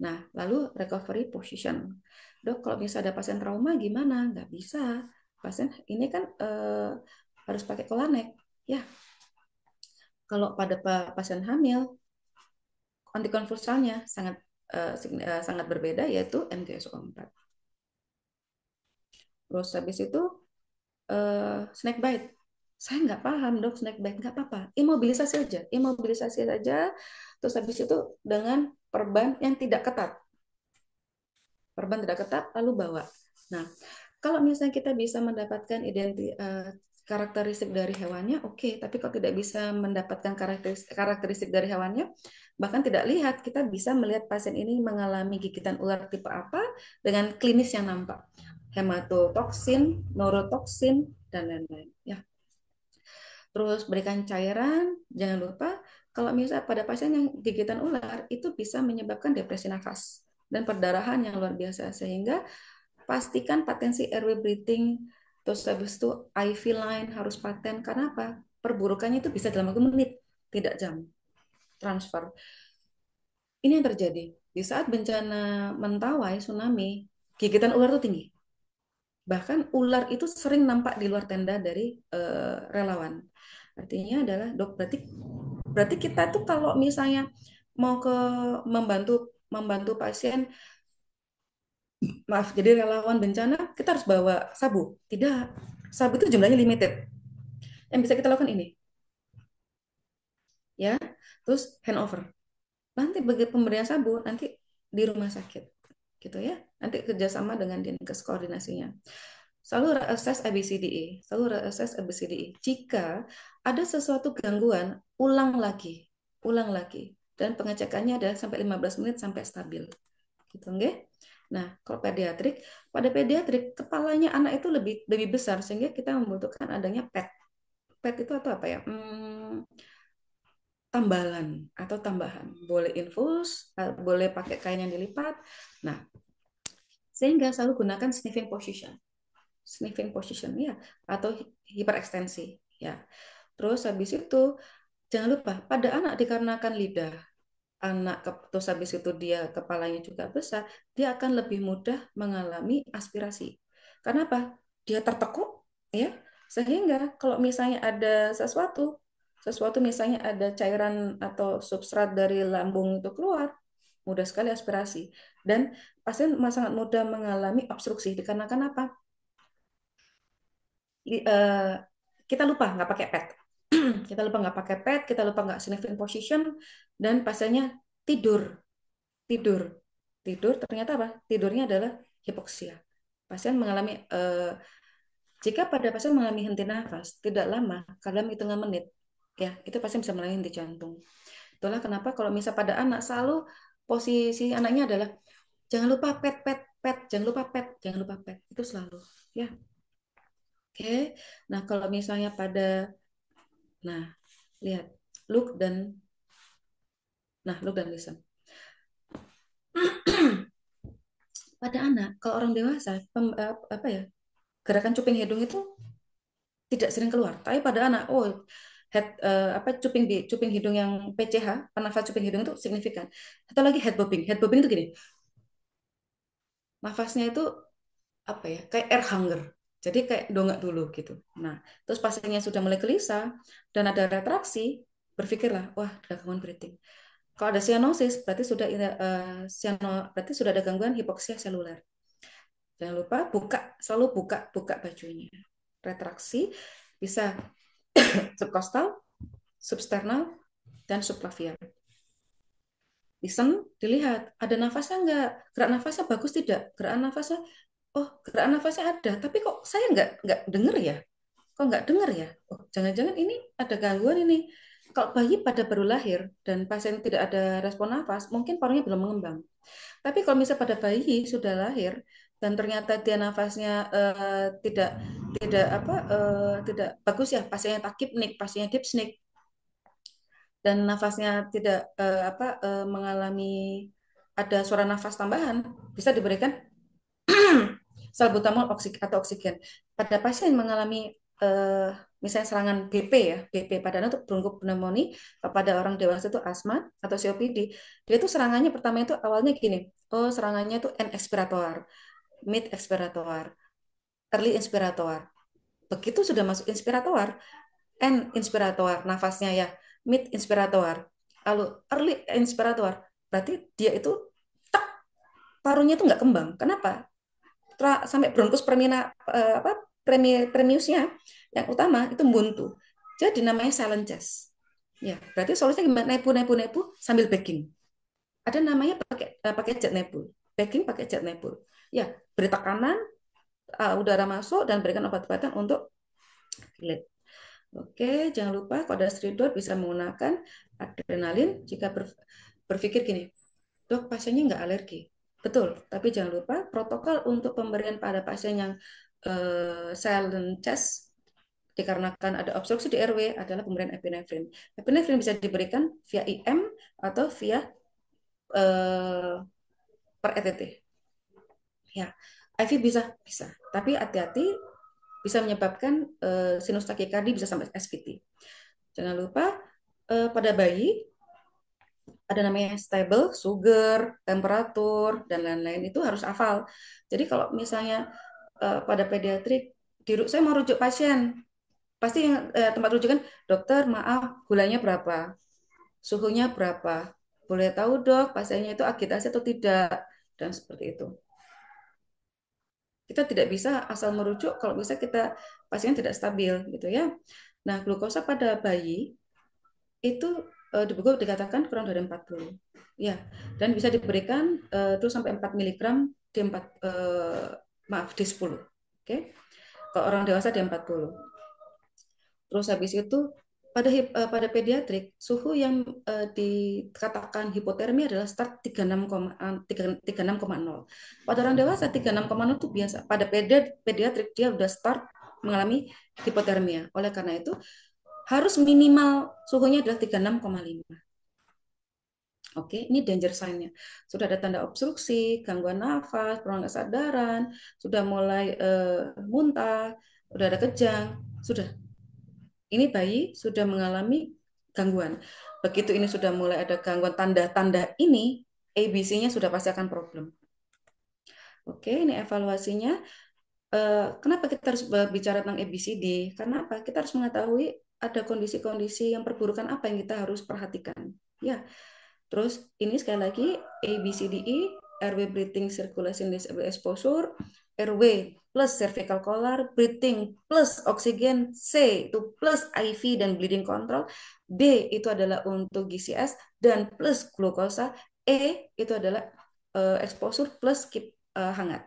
Nah, lalu recovery position. Dok, kalau misalnya ada pasien trauma gimana? Nggak bisa. Pasien ini kan harus pakai Kolanek. Ya, kalau pada pasien hamil, antikonvulsannya sangat berbeda yaitu MgSO4. Terus habis itu snake bite. Saya nggak paham dok snake bite nggak apa-apa. Imobilisasi aja, imobilisasi saja. Terus habis itu dengan perban yang tidak ketat, perban tidak ketat lalu bawa. Nah, kalau misalnya kita bisa mendapatkan karakteristik dari hewannya, oke. Tapi kalau tidak bisa mendapatkan karakteristik dari hewannya, bahkan tidak lihat, kita bisa melihat pasien ini mengalami gigitan ular tipe apa dengan klinis yang nampak. Hematotoksin, neurotoksin, dan lain-lain. Ya. Terus berikan cairan, jangan lupa kalau misalnya pada pasien yang gigitan ular itu bisa menyebabkan depresi nafas dan perdarahan yang luar biasa sehingga pastikan patensi airway breathing terus habis itu IV line harus paten karena apa? Perburukannya itu bisa dalam waktu menit, tidak jam. Transfer. Ini yang terjadi di saat bencana Mentawai tsunami, gigitan ular itu tinggi. Bahkan ular itu sering nampak di luar tenda dari relawan. Artinya adalah dok berarti berarti kita tuh kalau misalnya mau ke membantu membantu pasien, maaf, jadi relawan bencana kita harus bawa sabu. Tidak, sabu itu jumlahnya limited. Yang bisa kita lakukan ini, ya. Terus handover. Nanti bagi pemberian sabu nanti di rumah sakit, gitu ya. Nanti kerjasama dengan dinkes koordinasinya. Selalu reassess ABCDE, selalu reassess ABCDE. Jika ada sesuatu gangguan, ulang lagi. Dan pengecekannya adalah sampai 15 menit sampai stabil. Gitu, nggih? Nah, kalau pediatrik, pada pediatrik kepalanya anak itu lebih lebih besar sehingga kita membutuhkan adanya PET. PET itu atau apa ya? Tambalan atau tambahan. Boleh infus, boleh pakai kain yang dilipat. Nah, sehingga selalu gunakan sniffing position ya atau hiperekstensi ya. Terus habis itu jangan lupa pada anak dikarenakan lidah anak terus habis itu dia kepalanya juga besar, dia akan lebih mudah mengalami aspirasi. Karena apa? Dia tertekuk ya. Sehingga kalau misalnya ada sesuatu Sesuatu misalnya ada cairan atau substrat dari lambung itu keluar, mudah sekali aspirasi. Dan pasien sangat mudah mengalami obstruksi dikarenakan apa? I- eh, kita lupa nggak pakai pad. Kita lupa nggak pakai pad, kita lupa nggak significant position, dan pasiennya tidur, tidur, tidur. Ternyata apa? Tidurnya adalah hipoksia. Pasien mengalami jika pada pasien mengalami henti nafas tidak lama, dalam hitungan menit, ya itu pasien bisa mengalami henti jantung. Itulah kenapa kalau misal pada anak selalu posisi anaknya adalah jangan lupa pet pet pet, jangan lupa pet, jangan lupa pet, itu selalu. Ya, oke. Nah kalau misalnya pada, nah lihat, look dan, nah look dan listen. Pada anak, kalau orang dewasa, apa ya, gerakan cuping hidung itu tidak sering keluar. Tapi pada anak, oh apa cuping hidung yang PCH, penafas cuping hidung itu signifikan. Atau lagi head bobbing. Head bobbing itu gini, nafasnya itu apa ya, kayak air hunger. Jadi kayak dongak dulu gitu. Nah, terus pasiennya sudah mulai gelisah dan ada retraksi, berpikirlah, wah ada gangguan breathing. Kalau ada cyanosis, berarti berarti sudah ada gangguan hipoksia seluler. Jangan lupa buka, selalu buka buka bajunya. Retraksi bisa subkostal, substernal, dan subclavian. Listen, dilihat ada nafasnya enggak, gerak nafasnya bagus tidak, gerak nafasnya, oh gerak nafasnya ada, tapi kok saya enggak dengar ya, kok enggak dengar ya, oh jangan-jangan ini ada gangguan ini. Kalau bayi pada baru lahir dan pasien tidak ada respon nafas, mungkin parunya belum mengembang. Tapi kalau misalnya pada bayi sudah lahir dan ternyata dia nafasnya tidak tidak apa tidak bagus ya, pasiennya takipnik, pasiennya dipsnik, dan nafasnya tidak mengalami ada suara nafas tambahan, bisa diberikan salbutamol atau oksigen. Pada pasien mengalami misalnya serangan BP ya, BP pada anak itu bronkopneumonia, pada orang dewasa itu asma atau COPD, dia itu serangannya pertama itu awalnya gini, oh serangannya itu N expirator, mid expirator, early inspirator. Begitu sudah masuk inspirator, N inspirator, nafasnya ya, mid inspirator, lalu early inspirator, berarti dia itu tak, parunya itu nggak kembang. Kenapa? Sampai bronkus premiusnya yang utama itu buntu. Jadi namanya silent chest. Ya, berarti solusinya gimana? Nebu, nebu, nebu sambil backing. Ada namanya pakai jet nebul. Backing pakai jet nebul. Ya, beri tekanan, udara masuk dan berikan obat-obatan untuk relate. Oke, jangan lupa kalau ada stridor bisa menggunakan adrenalin jika berpikir gini, dok pasiennya nggak alergi. Betul, tapi jangan lupa protokol untuk pemberian pada pasien yang silent chest dikarenakan ada obstruksi di airway adalah pemberian epinefrin. Epinefrin bisa diberikan via IM atau via eh, per ETT. Ya, IV bisa, bisa. Tapi hati-hati bisa menyebabkan sinus takikardi bisa sampai SVT. Jangan lupa pada bayi ada namanya stable, sugar, temperatur, dan lain-lain itu harus hafal. Jadi kalau misalnya pada pediatrik, saya mau rujuk pasien, pasti yang tempat rujukan, dokter maaf gulanya berapa, suhunya berapa, boleh tahu dok pasiennya itu agitasi atau tidak, dan seperti itu. Kita tidak bisa asal merujuk kalau bisa kita pasien tidak stabil gitu ya. Nah, glukosa pada bayi itu di buku dikatakan kurang dari 40. Ya, dan bisa diberikan terus sampai 4 miligram di 4 maaf di 10. Oke. Kalau orang dewasa di 40. Terus habis itu pada pediatrik suhu yang dikatakan hipotermia adalah start 36,0. Pada orang dewasa 36,0 itu biasa. Pada pediatrik dia udah start mengalami hipotermia. Oleh karena itu harus minimal suhunya adalah 36,5. Oke, ini danger sign-nya. Sudah ada tanda obstruksi, gangguan nafas, penurunan kesadaran, sudah mulai muntah, sudah ada kejang, sudah. Ini bayi sudah mengalami gangguan. Begitu ini sudah mulai ada gangguan tanda-tanda ini, ABC-nya sudah pasti akan problem. Oke, ini evaluasinya. Kenapa kita harus bicara tentang ABCD? Karena apa? Kita harus mengetahui ada kondisi-kondisi yang perburukan apa yang kita harus perhatikan. Ya, terus ini sekali lagi A, B, C, D, E, airway breathing circulation disable exposure, airway plus cervical collar, breathing plus oksigen, C itu plus IV dan bleeding control, D itu adalah untuk GCS dan plus glukosa, E itu adalah exposure plus keep hangat.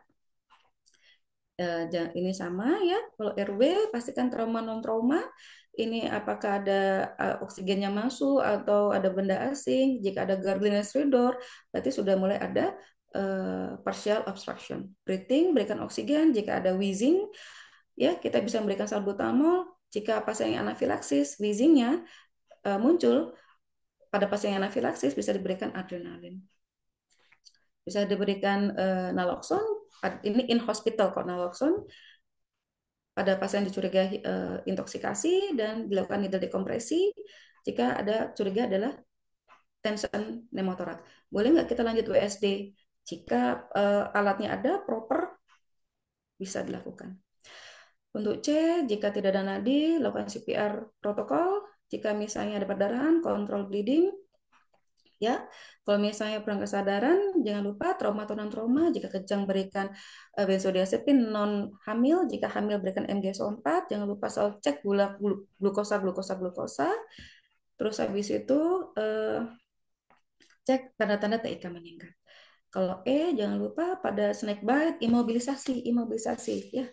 Ini sama ya. Kalau RW pastikan trauma non trauma. Ini apakah ada oksigennya masuk atau ada benda asing. Jika ada gargling stridor, berarti sudah mulai ada partial obstruction. Breathing, berikan oksigen. Jika ada wheezing, ya kita bisa memberikan salbutamol. Jika pasien yang anafilaksis, wheezingnya muncul pada pasien yang anafilaksis bisa diberikan adrenalin. Bisa diberikan naloxone. Ini in hospital kok naloxone pada pasien dicurigai intoksikasi dan dilakukan needle dekompresi jika ada curiga adalah tension pneumotorak. Boleh nggak kita lanjut WSD? Jika alatnya ada proper bisa dilakukan. Untuk C, jika tidak ada nadi, lakukan CPR protokol. Jika misalnya ada perdarahan, kontrol bleeding. Ya, kalau misalnya kurang kesadaran, jangan lupa trauma atau non trauma. Jika kejang berikan benzodiazepin non hamil. Jika hamil berikan MGSO4. Jangan lupa selalu cek gula glukosa. Terus habis itu cek tanda-tanda TIK meningkat. Kalau E, jangan lupa pada snake bite imobilisasi ya.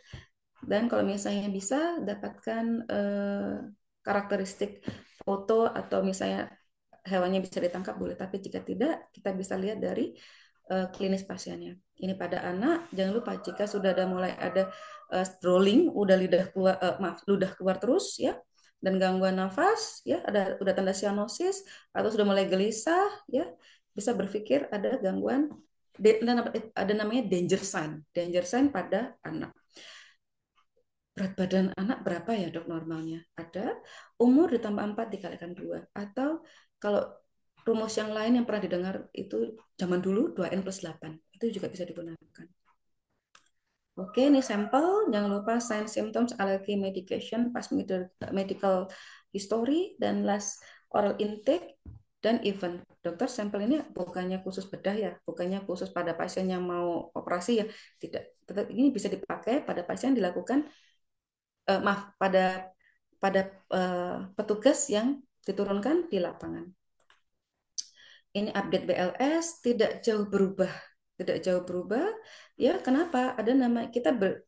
Dan kalau misalnya bisa dapatkan karakteristik foto atau misalnya hewannya bisa ditangkap boleh, tapi jika tidak kita bisa lihat dari klinis pasiennya. Ini pada anak, jangan lupa jika sudah ada mulai ada drooling, udah ludah keluar terus ya, dan gangguan nafas ya, udah tanda cyanosis atau sudah mulai gelisah ya, bisa berpikir ada gangguan ada namanya danger sign pada anak. Berat badan anak berapa ya dok normalnya? Ada, umur ditambah 4 dikalikan 2. Atau kalau rumus yang lain yang pernah didengar itu zaman dulu 2n+8. Itu juga bisa digunakan. Oke, ini sampel. Jangan lupa sign symptoms allergy medication, pas medical history, dan last oral intake, dan event. Dokter, sampel ini bukannya khusus bedah ya, bukannya khusus pada pasien yang mau operasi ya. Tidak, tetap ini bisa dipakai pada pasien dilakukan maaf pada petugas yang diturunkan di lapangan. Ini update BLS tidak jauh berubah. Ya, kenapa? Ada nama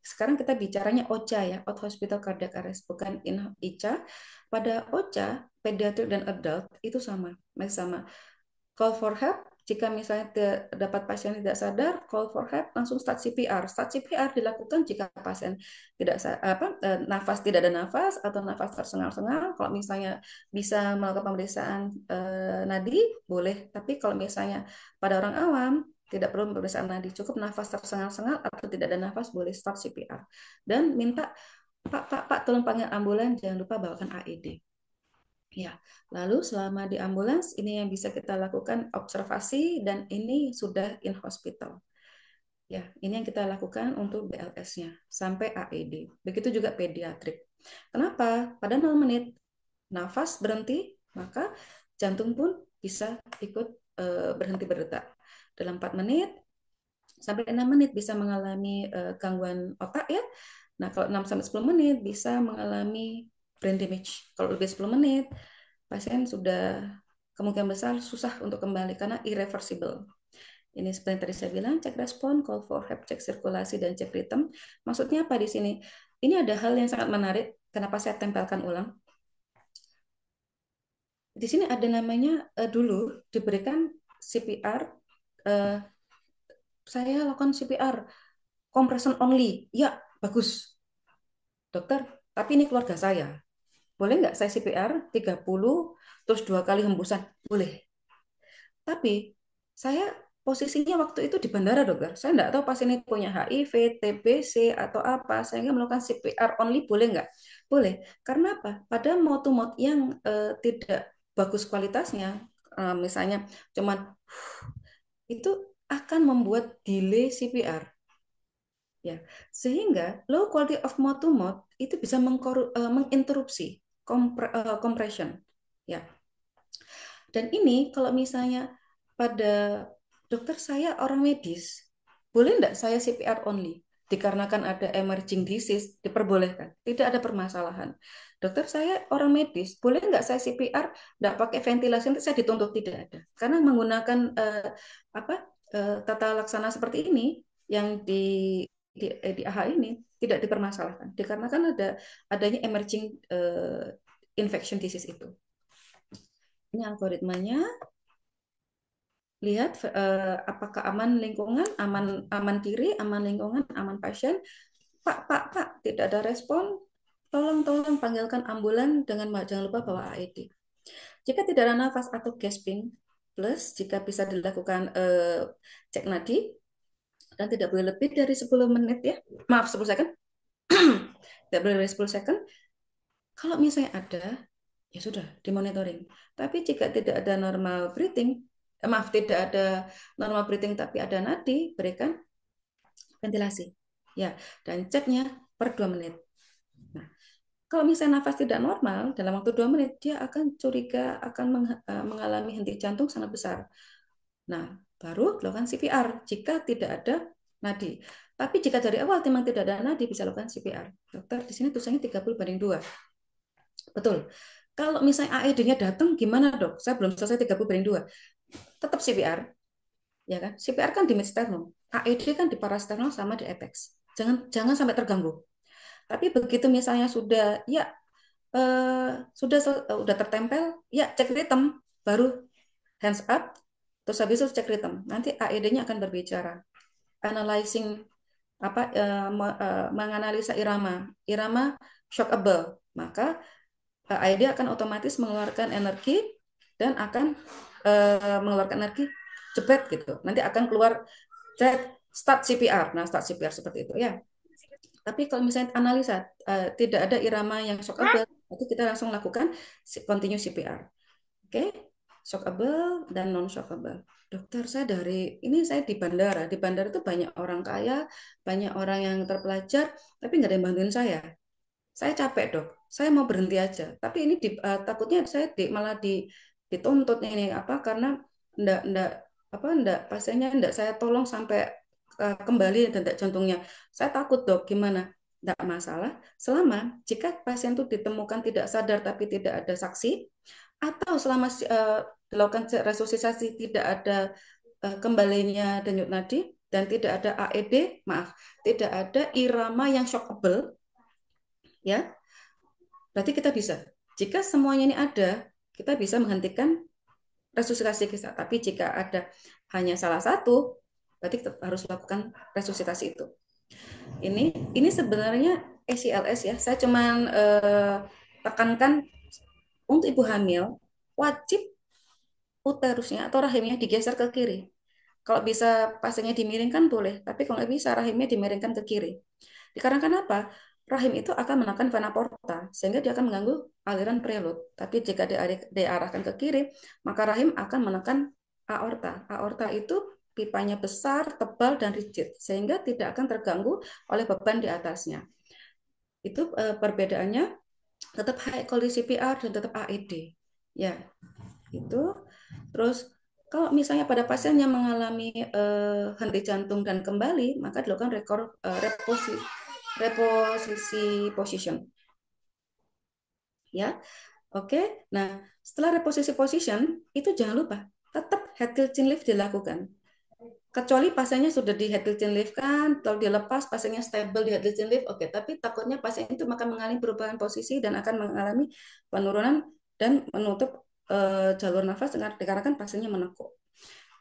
sekarang kita bicaranya OCA ya, out hospital cardiac arrest, bukan in ICA. Pada OCA, pediatric dan adult itu sama, masih sama. Call for help, jika misalnya dapat pasien tidak sadar, call for help, langsung start CPR. Start CPR dilakukan jika pasien nafas tidak ada nafas atau nafas tersengal-sengal. Kalau misalnya bisa melakukan pemeriksaan nadi, boleh. Tapi kalau misalnya pada orang awam, tidak perlu pemeriksaan nadi, cukup nafas tersengal-sengal atau tidak ada nafas, boleh start CPR. Dan minta, Pak, tolong panggil ambulan, jangan lupa bawakan AED. Ya, lalu selama di ambulans ini yang bisa kita lakukan observasi dan ini sudah in hospital. Ya, ini yang kita lakukan untuk BLS-nya sampai AED. Begitu juga pediatrik. Kenapa? Pada 0 menit nafas berhenti, maka jantung pun bisa ikut berhenti berdetak. Dalam 4 menit sampai 6 menit bisa mengalami gangguan otak ya. Nah, kalau 6 sampai 10 menit bisa mengalami brain damage. Kalau lebih 10 menit pasien sudah kemungkinan besar susah untuk kembali karena irreversible. Ini seperti yang tadi saya bilang, cek respon, call for help, cek sirkulasi, dan cek ritme. Maksudnya apa di sini? Ini ada hal yang sangat menarik, kenapa saya tempelkan ulang. Di sini ada namanya, dulu diberikan CPR, saya lakukan CPR, compression only. Ya, bagus. Dokter, tapi ini keluarga saya. Boleh nggak saya CPR 30, terus 2 kali hembusan? Boleh. Tapi saya posisinya waktu itu di bandara dokter. Saya nggak tahu pasien ini punya HIV, TBC atau apa. Saya nggak melakukan CPR only boleh nggak? Boleh. Karena apa? Pada mode-mode yang tidak bagus kualitasnya, misalnya cuman itu akan membuat delay CPR. Ya, sehingga low quality of mode to mode itu bisa menginterupsi compression. Ya. Dan ini kalau misalnya pada dokter saya orang medis, boleh enggak saya CPR only? Dikarenakan ada emerging disease, diperbolehkan. Tidak ada permasalahan. Dokter saya orang medis, boleh enggak saya CPR, enggak pakai ventilasi, nanti saya dituntut tidak ada. Karena menggunakan apa tata laksana seperti ini yang di AH ini tidak dipermasalahkan. Dikarenakan adanya emerging infection disease itu. Ini algoritmanya. Lihat apakah aman lingkungan, aman diri, aman lingkungan, aman pasien. Pak, tidak ada respon. Tolong panggilkan ambulan dengan jangan lupa bawa AED. Jika tidak ada nafas atau gasping, plus jika bisa dilakukan cek nadi dan tidak boleh lebih dari 10 menit ya. Maaf, 10 second. Tidak boleh dari 10 second. Kalau misalnya ada, ya sudah dimonitoring. Tapi jika tidak ada normal breathing, maaf tidak ada normal breathing tapi ada nadi, berikan ventilasi. Ya, dan ceknya per 2 menit. Nah, kalau misalnya nafas tidak normal dalam waktu 2 menit, dia akan curiga akan mengalami henti jantung sangat besar. Nah, baru lakukan CPR jika tidak ada nadi. Tapi jika dari awal memang tidak ada nadi, bisa lakukan CPR. Dokter, di sini tulisannya 30/2. Betul. Kalau misalnya AED-nya datang, gimana dok? Saya belum selesai 30/2. Tetap CPR. Ya kan? CPR kan di mid-sternum. AED kan di parasternal sama di apex. Jangan sampai terganggu. Tapi begitu misalnya sudah ya sudah tertempel, ya cek ritme, baru hands up, terus habis itu cek ritme. Nanti AED-nya akan berbicara, analyzing menganalisa irama shockable. Maka AED akan otomatis mengeluarkan energi dan akan mengeluarkan energi jebret gitu. Nanti akan keluar start CPR. Nah, start CPR seperti itu ya. Tapi kalau misalnya analisa tidak ada irama yang shockable, itu kita langsung lakukan continue CPR. Oke, shockable dan non shockable. Dokter, saya saya di bandara. Di bandara itu banyak orang kaya, banyak orang yang terpelajar, tapi nggak ada yang bantuin saya. Saya capek dok, saya mau berhenti aja. Tapi ini takutnya saya malah dituntut ini apa karena ndak pasiennya ndak saya tolong sampai kembali detak jantungnya. Saya takut dok, gimana? Ndak masalah. Selama jika pasien itu ditemukan tidak sadar tapi tidak ada saksi, atau selama dilakukan resusitasi tidak ada kembalinya denyut nadi dan tidak ada AED, maaf, tidak ada irama yang shockable, ya berarti kita bisa. Jika semuanya ini ada, kita bisa menghentikan resusitasi kita. Tapi jika ada hanya salah satu, berarti kita harus lakukan resusitasi itu. Ini sebenarnya ACLS ya. Saya cuman tekankan untuk ibu hamil wajib uterusnya atau rahimnya digeser ke kiri. Kalau bisa pasiennya dimiringkan boleh, tapi kalau nggak bisa rahimnya dimiringkan ke kiri. Dikarenakan apa? Rahim itu akan menekan vena porta, sehingga dia akan mengganggu aliran prelut. Tapi jika diarahkan ke kiri, maka rahim akan menekan aorta. Aorta itu pipanya besar, tebal, dan rigid, sehingga tidak akan terganggu oleh beban di atasnya. Itu perbedaannya, tetap high quality CPR dan tetap AED. Ya, itu. Terus kalau misalnya pada pasien yang mengalami henti jantung dan kembali, maka dilakukan reposisi position. Ya, oke. Nah, setelah reposisi position, itu jangan lupa tetap head tilt chin lift dilakukan. Kecuali pasiennya sudah di head tilt chin lift kan, kalau dilepas pasiennya stable di head tilt chin lift, oke. Tapi takutnya pasien itu akan mengalami perubahan posisi dan akan mengalami penurunan dan menutup jalur nafas dikarenakan pasiennya menekuk.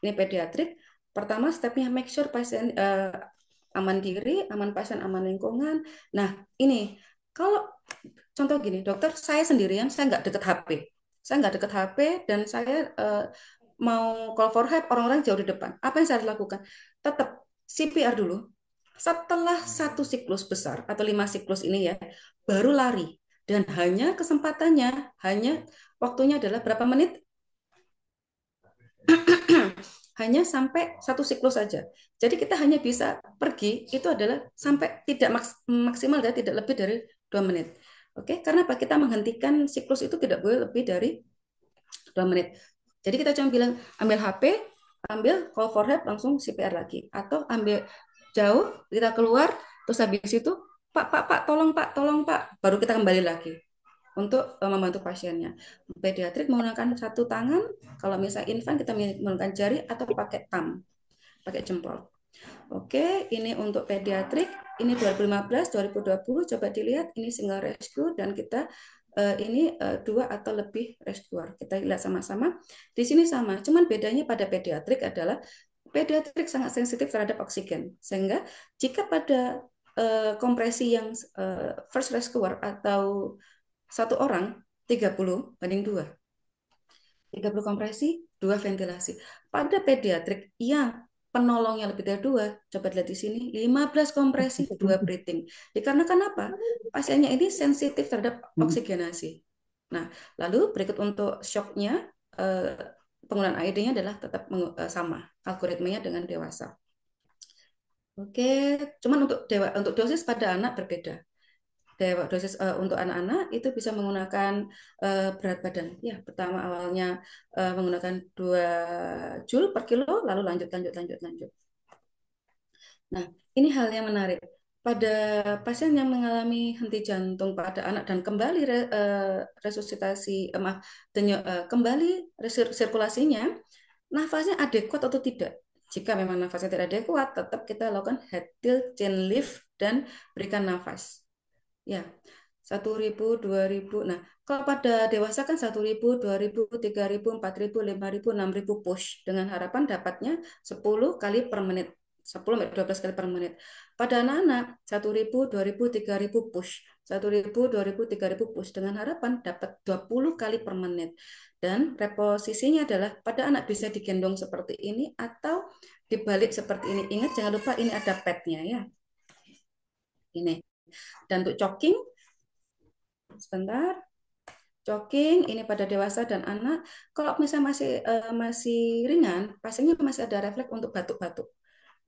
Ini pediatrik. Pertama stepnya make sure pasien aman diri, aman pasien, aman lingkungan. Nah ini kalau contoh gini, dokter saya sendirian, saya nggak deket HP, dan saya mau call for help, orang-orang jauh di depan. Apa yang saya lakukan? Tetap CPR dulu. Setelah 1 siklus besar atau 5 siklus ini ya, baru lari. Dan hanya kesempatannya, hanya waktunya adalah berapa menit? Hanya sampai 1 siklus saja. Jadi kita hanya bisa pergi itu adalah sampai tidak maksimal dan tidak lebih dari 2 menit. Oke, karena apa? Kita menghentikan siklus itu tidak boleh lebih dari 2 menit. Jadi kita cuma bilang ambil HP, ambil call for help, langsung CPR lagi. Atau ambil jauh, kita keluar, terus habis itu, Pak, tolong Pak. Baru kita kembali lagi untuk membantu pasiennya. Pediatrik menggunakan satu tangan, kalau misalnya infant kita menggunakan jari atau pakai thumb, pakai jempol. Oke, ini untuk pediatrik. Ini 2015, 2020. Coba dilihat, ini single rescue dan kita ini dua atau lebih rescuer. Kita lihat sama-sama. Di sini sama, cuman bedanya pada pediatrik adalah pediatrik sangat sensitif terhadap oksigen. Sehingga jika pada kompresi yang first rescuer atau satu orang 30 banding 2. 30 kompresi, 2 ventilasi. Pada pediatrik yang penolongnya lebih dari 2, coba lihat di sini, 15 kompresi, 2 breathing. Dikarenakan apa? Pasiennya ini sensitif terhadap oksigenasi. Nah, lalu berikut untuk shocknya, penggunaan AED-nya adalah tetap sama, algoritmenya dengan dewasa. Oke, cuman untuk dosis pada anak berbeda. Dosis untuk anak-anak itu bisa menggunakan berat badan. Ya, pertama awalnya menggunakan 2 joule per kilo, lalu lanjut. Nah, ini hal yang menarik. Pada pasien yang mengalami henti jantung pada anak dan kembali resusitasi, kembali sirkulasinya, nafasnya adekuat atau tidak. Jika memang nafasnya tidak adekuat, tetap kita lakukan head tilt, chin lift, dan berikan nafas. Ya, 1.000, 2.000. Nah, kalau pada dewasa kan 1.000, 2.000, 3.000, 4.000, 5.000, 6.000 push dengan harapan dapatnya 10 kali per menit. 10-12 kali per menit. Pada anak-anak 1.000, 2.000, 3.000 push. 1.000, 2.000, 3.000 push dengan harapan dapat 20 kali per menit. Dan reposisinya adalah pada anak bisa digendong seperti ini atau dibalik seperti ini. Ingat jangan lupa ini ada padnya ya. Ini. Dan untuk choking, sebentar, choking ini pada dewasa dan anak. Kalau misalnya masih ringan, pasiennya masih ada refleks untuk batuk-batuk.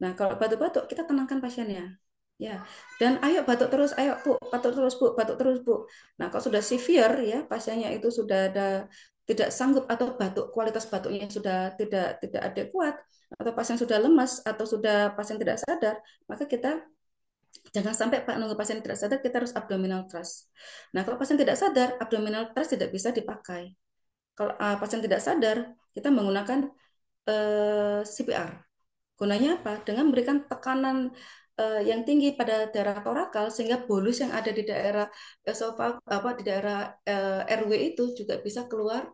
Nah, kalau batuk-batuk kita tenangkan pasiennya. Ya, dan ayo batuk terus, ayo Bu, batuk terus Bu, batuk terus Bu. Nah, kalau sudah severe ya, pasiennya itu sudah ada tidak sanggup atau batuk kualitas batuknya sudah tidak adekuat atau pasien sudah lemas atau sudah pasien tidak sadar, maka kita jangan sampai Pak nunggu pasien tidak sadar, kita harus abdominal thrust. Nah, kalau pasien tidak sadar, abdominal thrust tidak bisa dipakai. Kalau pasien tidak sadar, kita menggunakan CPR. Gunanya apa? Dengan memberikan tekanan yang tinggi pada daerah torakal sehingga bolus yang ada di daerah esofag di daerah RW itu juga bisa keluar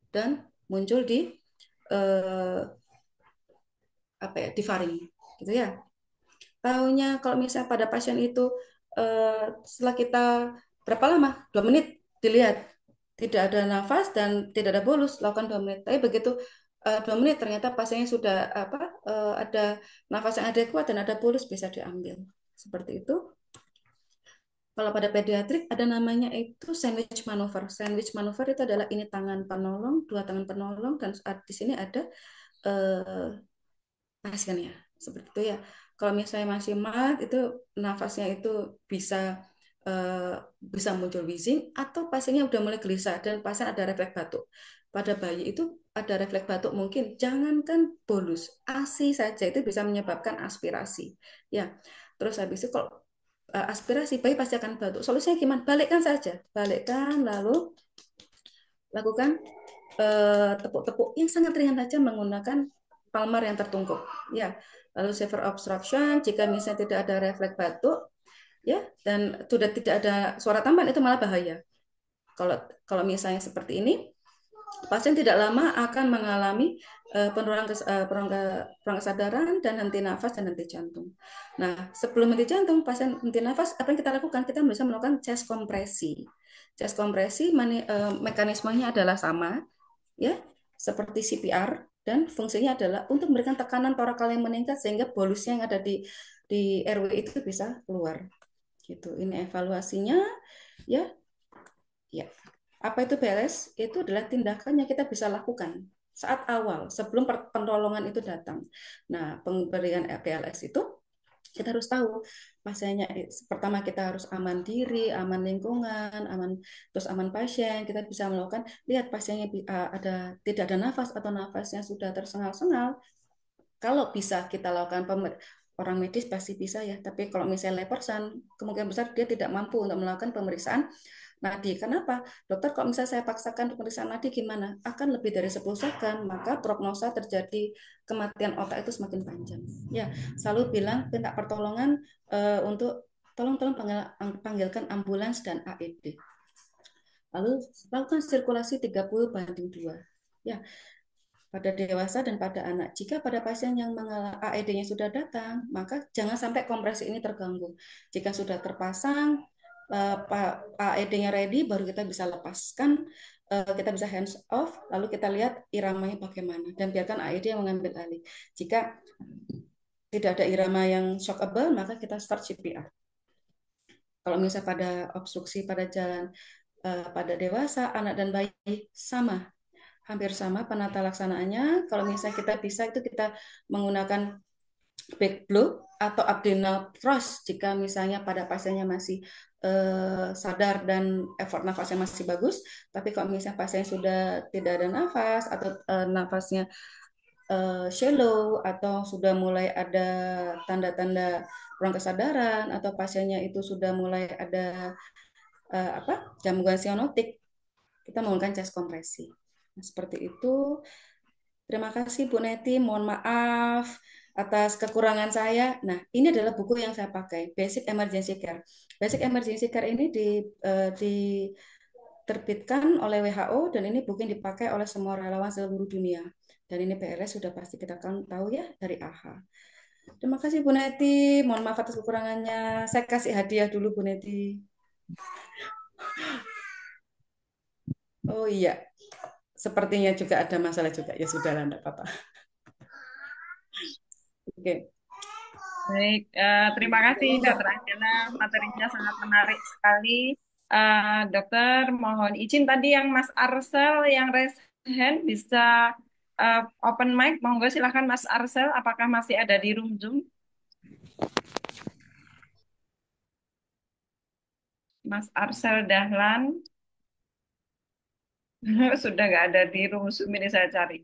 dan muncul di eh, di faring, gitu ya. Tahunya kalau misalnya pada pasien itu setelah kita berapa lama? 2 menit dilihat tidak ada nafas dan tidak ada bolus, lakukan 2 menit. Tapi begitu 2 menit ternyata pasiennya sudah ada nafas yang adekuat dan ada bolus, bisa diambil. Seperti itu. Kalau pada pediatrik ada namanya itu sandwich maneuver. Sandwich maneuver itu adalah ini tangan penolong, 2 tangan penolong dan di sini ada eh, pasiennya. Seperti itu ya. Kalau misalnya masih mild itu nafasnya itu bisa eh, bisa muncul wheezing atau pasiennya udah mulai gelisah dan pasien ada refleks batuk. Pada bayi itu ada refleks batuk mungkin jangankan bolus, ASI saja itu bisa menyebabkan aspirasi. Ya. Terus habis itu kalau aspirasi bayi pasti akan batuk. Solusinya gimana? Balikkan saja. Balikkan lalu lakukan tepuk-tepuk yang sangat ringan saja menggunakan palmar yang tertungkup. Ya, lalu severe obstruction jika misalnya tidak ada refleks batuk, ya, dan sudah tidak ada suara tambahan itu malah bahaya. Kalau kalau misalnya seperti ini, pasien tidak lama akan mengalami penurunan kesadaran dan henti nafas dan henti jantung. Nah, sebelum henti jantung, pasien henti nafas, apa yang kita lakukan? Kita bisa melakukan chest kompresi. Chest kompresi mekanismenya adalah sama, ya, seperti CPR dan fungsinya adalah untuk memberikan tekanan torakal yang meningkat sehingga bolusnya yang ada di RW itu bisa keluar. Gitu. Ini evaluasinya, ya. Ya. Apa itu BLS? Itu adalah tindakan yang kita bisa lakukan saat awal sebelum pertolongan itu datang. Nah, pemberian BLS itu Kita harus tahu pasiennya, pertama kita harus aman diri, aman lingkungan, aman, terus aman pasien. Kita bisa melakukan, lihat pasiennya ada tidak ada nafas atau nafasnya sudah tersengal-sengal. Kalau bisa kita lakukan orang medis pasti bisa ya, tapi kalau misalnya lepersan, kemungkinan besar dia tidak mampu untuk melakukan pemeriksaan nadi. Kenapa? Dokter, kalau misalnya saya paksakan pemeriksaan nadi gimana? Akan lebih dari 10 second, maka prognosa terjadi kematian otak itu semakin panjang. Ya, selalu bilang minta pertolongan untuk tolong panggilkan ambulans dan AED. Lalu lakukan sirkulasi 30:2. Ya, pada dewasa dan pada anak. Jika pada pasien yang mengalami AED-nya sudah datang, maka jangan sampai kompresi ini terganggu. Jika sudah terpasang, AED-nya ready, baru kita bisa lepaskan, kita bisa hands off, lalu kita lihat iramanya bagaimana, dan biarkan AED yang mengambil alih. Jika tidak ada irama yang shockable, maka kita start CPR. Kalau misalnya pada obstruksi pada jalan, pada dewasa, anak dan bayi sama, hampir sama penata laksanaannya. Kalau misalnya kita bisa itu kita menggunakan back blow atau abdominal thrust jika misalnya pada pasiennya masih sadar dan effort nafasnya masih bagus. Tapi kalau misalnya pasien sudah tidak ada nafas atau nafasnya shallow atau sudah mulai ada tanda-tanda kurang kesadaran atau pasiennya itu sudah mulai ada gangguan zionotik, kita menggunakan chest kompresi. Nah, seperti itu. Terima kasih Bu Neti, mohon maaf atas kekurangan saya. Nah, ini adalah buku yang saya pakai, Basic Emergency Care. Basic Emergency Care ini diterbitkan oleh WHO dan ini buku yang dipakai oleh semua relawan seluruh dunia. Dan ini PLS sudah pasti kita kan tahu ya dari AHA. Terima kasih Bu Neti, mohon maaf atas kekurangannya. Saya kasih hadiah dulu Bu Neti. Oh iya, sepertinya juga ada masalah juga. Ya sudah lah, enggak apa-apa. Oke. Baik, terima kasih Dokter Angela, materinya sangat menarik sekali. Dokter, mohon izin tadi yang Mas Arsel yang raise hand bisa open mic, monggo silakan Mas Arsel, apakah masih ada di room Zoom? Mas Arsel Dahlan, sudah nggak ada di room Zoom ini saya cari.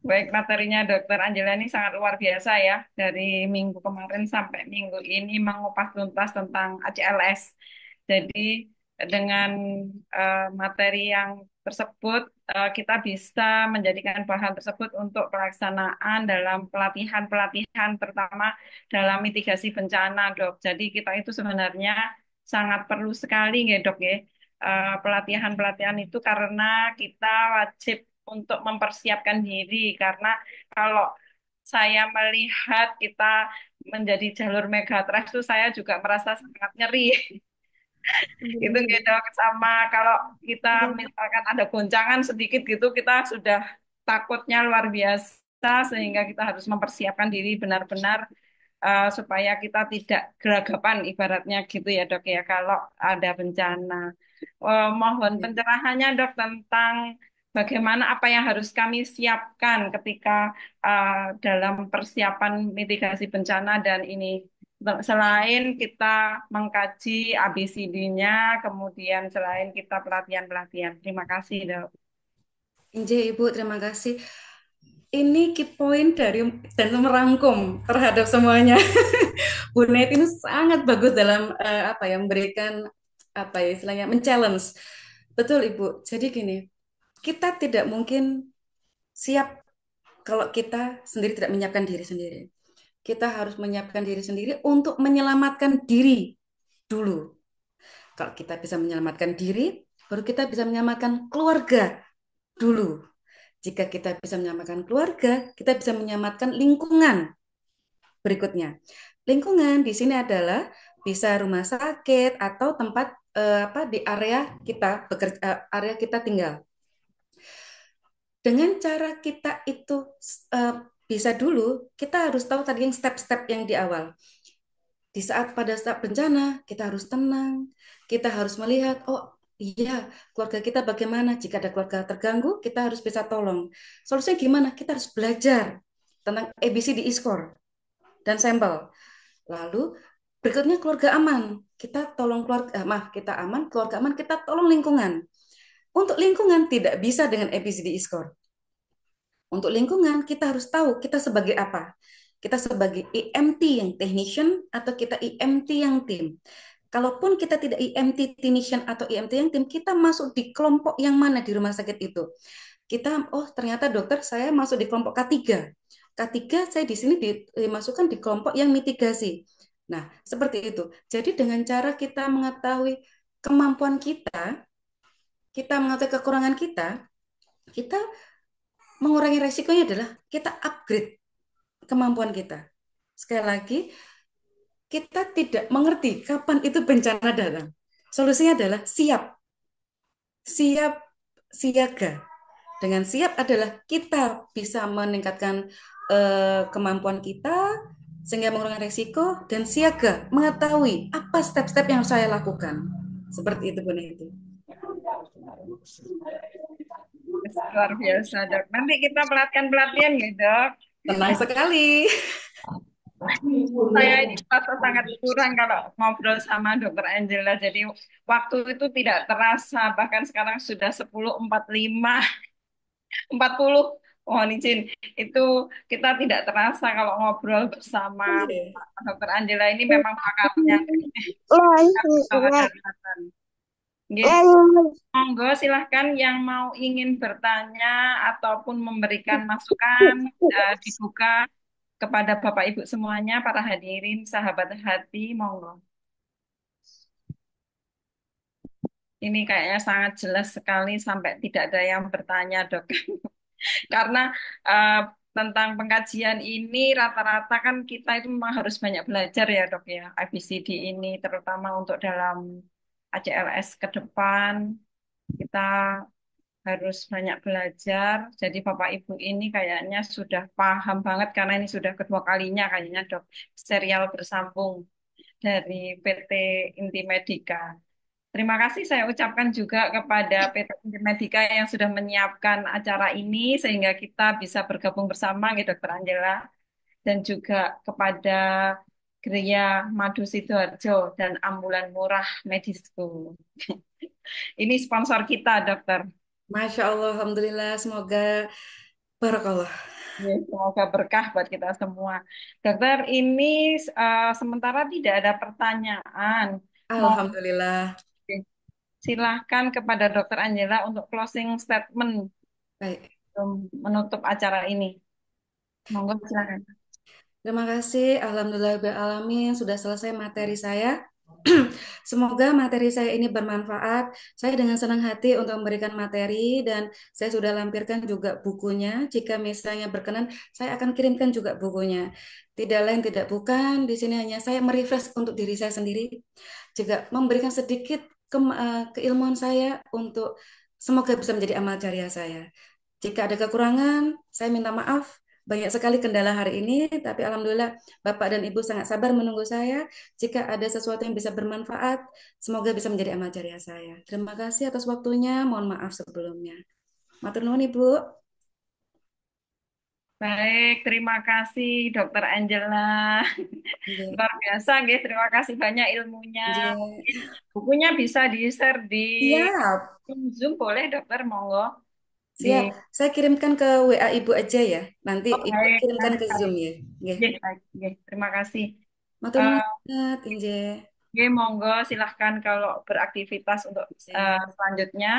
Baik, materinya Dokter Angela ini sangat luar biasa ya. Dari minggu kemarin sampai minggu ini mengupas tuntas tentang ACLS. Jadi dengan materi yang tersebut, kita bisa menjadikan bahan tersebut untuk pelaksanaan dalam pelatihan-pelatihan, terutama dalam mitigasi bencana, Dok. Jadi kita itu sebenarnya sangat perlu sekali, ya, Dok, ya. Pelatihan-pelatihan itu karena kita wajib untuk mempersiapkan diri karena kalau saya melihat kita menjadi jalur megatrust itu saya juga merasa sangat nyeri. Itu gitu sama kalau kita misalkan ada goncangan sedikit gitu kita sudah takutnya luar biasa sehingga kita harus mempersiapkan diri benar-benar supaya kita tidak geragapan ibaratnya gitu ya Dok ya kalau ada bencana. Mohon pencerahannya Dok tentang bagaimana apa yang harus kami siapkan ketika dalam persiapan mitigasi bencana dan ini selain kita mengkaji ABCD-nya, kemudian selain kita pelatihan-pelatihan. Terima kasih Dok. Inje Ibu, terima kasih. Ini key point dari dan merangkum terhadap semuanya. Bu Net ini sangat bagus dalam apa ya memberikan apa ya istilahnya men-challenge. Betul Ibu. Jadi gini, kita tidak mungkin siap kalau kita sendiri tidak menyiapkan diri sendiri. Kita harus menyiapkan diri sendiri untuk menyelamatkan diri dulu. Kalau kita bisa menyelamatkan diri, baru kita bisa menyelamatkan keluarga dulu. Jika kita bisa menyelamatkan keluarga, kita bisa menyelamatkan lingkungan berikutnya. Lingkungan di sini adalah bisa rumah sakit atau tempat di area kita bekerja, area kita tinggal. Dengan cara kita itu bisa dulu, kita harus tahu tadi yang step-step yang di awal. Pada saat bencana, kita harus tenang, kita harus melihat, oh Iya, keluarga kita bagaimana? Jika ada keluarga terganggu, kita harus bisa tolong. Solusinya gimana? Kita harus belajar tentang ABCD score dan sampel. Lalu berikutnya keluarga aman. Kita tolong keluarga, kita aman, keluarga aman, kita tolong lingkungan. Untuk lingkungan tidak bisa dengan ABCD score. Untuk lingkungan kita harus tahu kita sebagai apa. Kita sebagai IMT yang technician atau kita IMT yang tim. Kalaupun kita tidak IMT technician atau IMT yang tim, kita masuk di kelompok yang mana di rumah sakit itu. Kita, oh ternyata dokter saya masuk di kelompok K3. K3 saya di sini dimasukkan di kelompok yang mitigasi. Nah, seperti itu. Jadi dengan cara kita mengetahui kemampuan kita mengetahui kekurangan kita mengurangi resikonya adalah kita upgrade kemampuan kita. Sekali lagi, kita tidak mengerti kapan itu bencana datang. Solusinya adalah siap, siap, siaga. Dengan siap adalah kita bisa meningkatkan kemampuan kita sehingga mengurangi resiko dan siaga mengetahui apa step-step yang saya lakukan. Seperti itu Bu Neti. Luar biasa, Dok. Nanti kita pelatihan-pelatihan ya, Dok. Tenang sekali. Saya ini merasa sangat kurang kalau ngobrol sama Dokter Angela. Jadi waktu itu tidak terasa, bahkan sekarang sudah 10.45, 40. Mohon izin, itu kita tidak terasa kalau ngobrol bersama Dokter Angela ini memang pakarnya. Kalau ada kesempatan. Nggih. Monggo silahkan yang mau ingin bertanya ataupun memberikan masukan dibuka kepada Bapak Ibu semuanya, para hadirin, sahabat hati, monggo. Ini kayaknya sangat jelas sekali sampai tidak ada yang bertanya, Dok. Karena eh, tentang pengkajian ini rata-rata kan kita itu memang harus banyak belajar ya, Dok ya. IBCD ini terutama untuk dalam ACLS ke depan kita harus banyak belajar. Jadi Bapak Ibu ini kayaknya sudah paham banget karena ini sudah kedua kalinya kayaknya Dok serial bersambung dari PT Inti Medika. Terima kasih saya ucapkan juga kepada PT Inti Medika yang sudah menyiapkan acara ini sehingga kita bisa bergabung bersama gitu Dokter Angela dan juga kepada Geria Madu Sidoarjo dan Ambulan Murah Medisku. Ini sponsor kita, Dokter. Masya Allah, Alhamdulillah, semoga barakallah. Ya, semoga berkah buat kita semua. Dokter, ini sementara tidak ada pertanyaan. Mau Alhamdulillah. silahkan kepada Dokter Angela untuk closing statement Baik. menutup acara ini. Monggo silakan. Terima kasih. Alhamdulillah alamin sudah selesai materi saya. Semoga materi saya ini bermanfaat. Saya dengan senang hati untuk memberikan materi dan saya sudah lampirkan juga bukunya. Jika misalnya berkenan, saya akan kirimkan juga bukunya. Tidak lain tidak bukan, di sini hanya saya merefresh untuk diri saya sendiri. Juga memberikan sedikit keilmuan saya untuk semoga bisa menjadi amal jariah saya. Jika ada kekurangan, saya minta maaf. Banyak sekali kendala hari ini, tapi alhamdulillah Bapak dan Ibu sangat sabar menunggu saya. Jika ada sesuatu yang bisa bermanfaat, semoga bisa menjadi amal jariah saya. Terima kasih atas waktunya. Mohon maaf sebelumnya. Matur nuwun Ibu. Baik, terima kasih Dokter Angela. Nggih. Luar biasa, nggih. Terima kasih banyak ilmunya. Nggih. Mungkin bukunya bisa di-share di Siap, Zoom, boleh Dokter? Monggo. Di siap. Saya kirimkan ke WA Ibu aja ya. Nanti Oh, Ibu baik, kirimkan nanti ke kami. Zoom ya. Nggih. Nggih, baik, nggih. Terima kasih. Matur Eh, nuwun banget, Inje. Nggih, monggo silahkan kalau beraktivitas untuk Nggih. selanjutnya.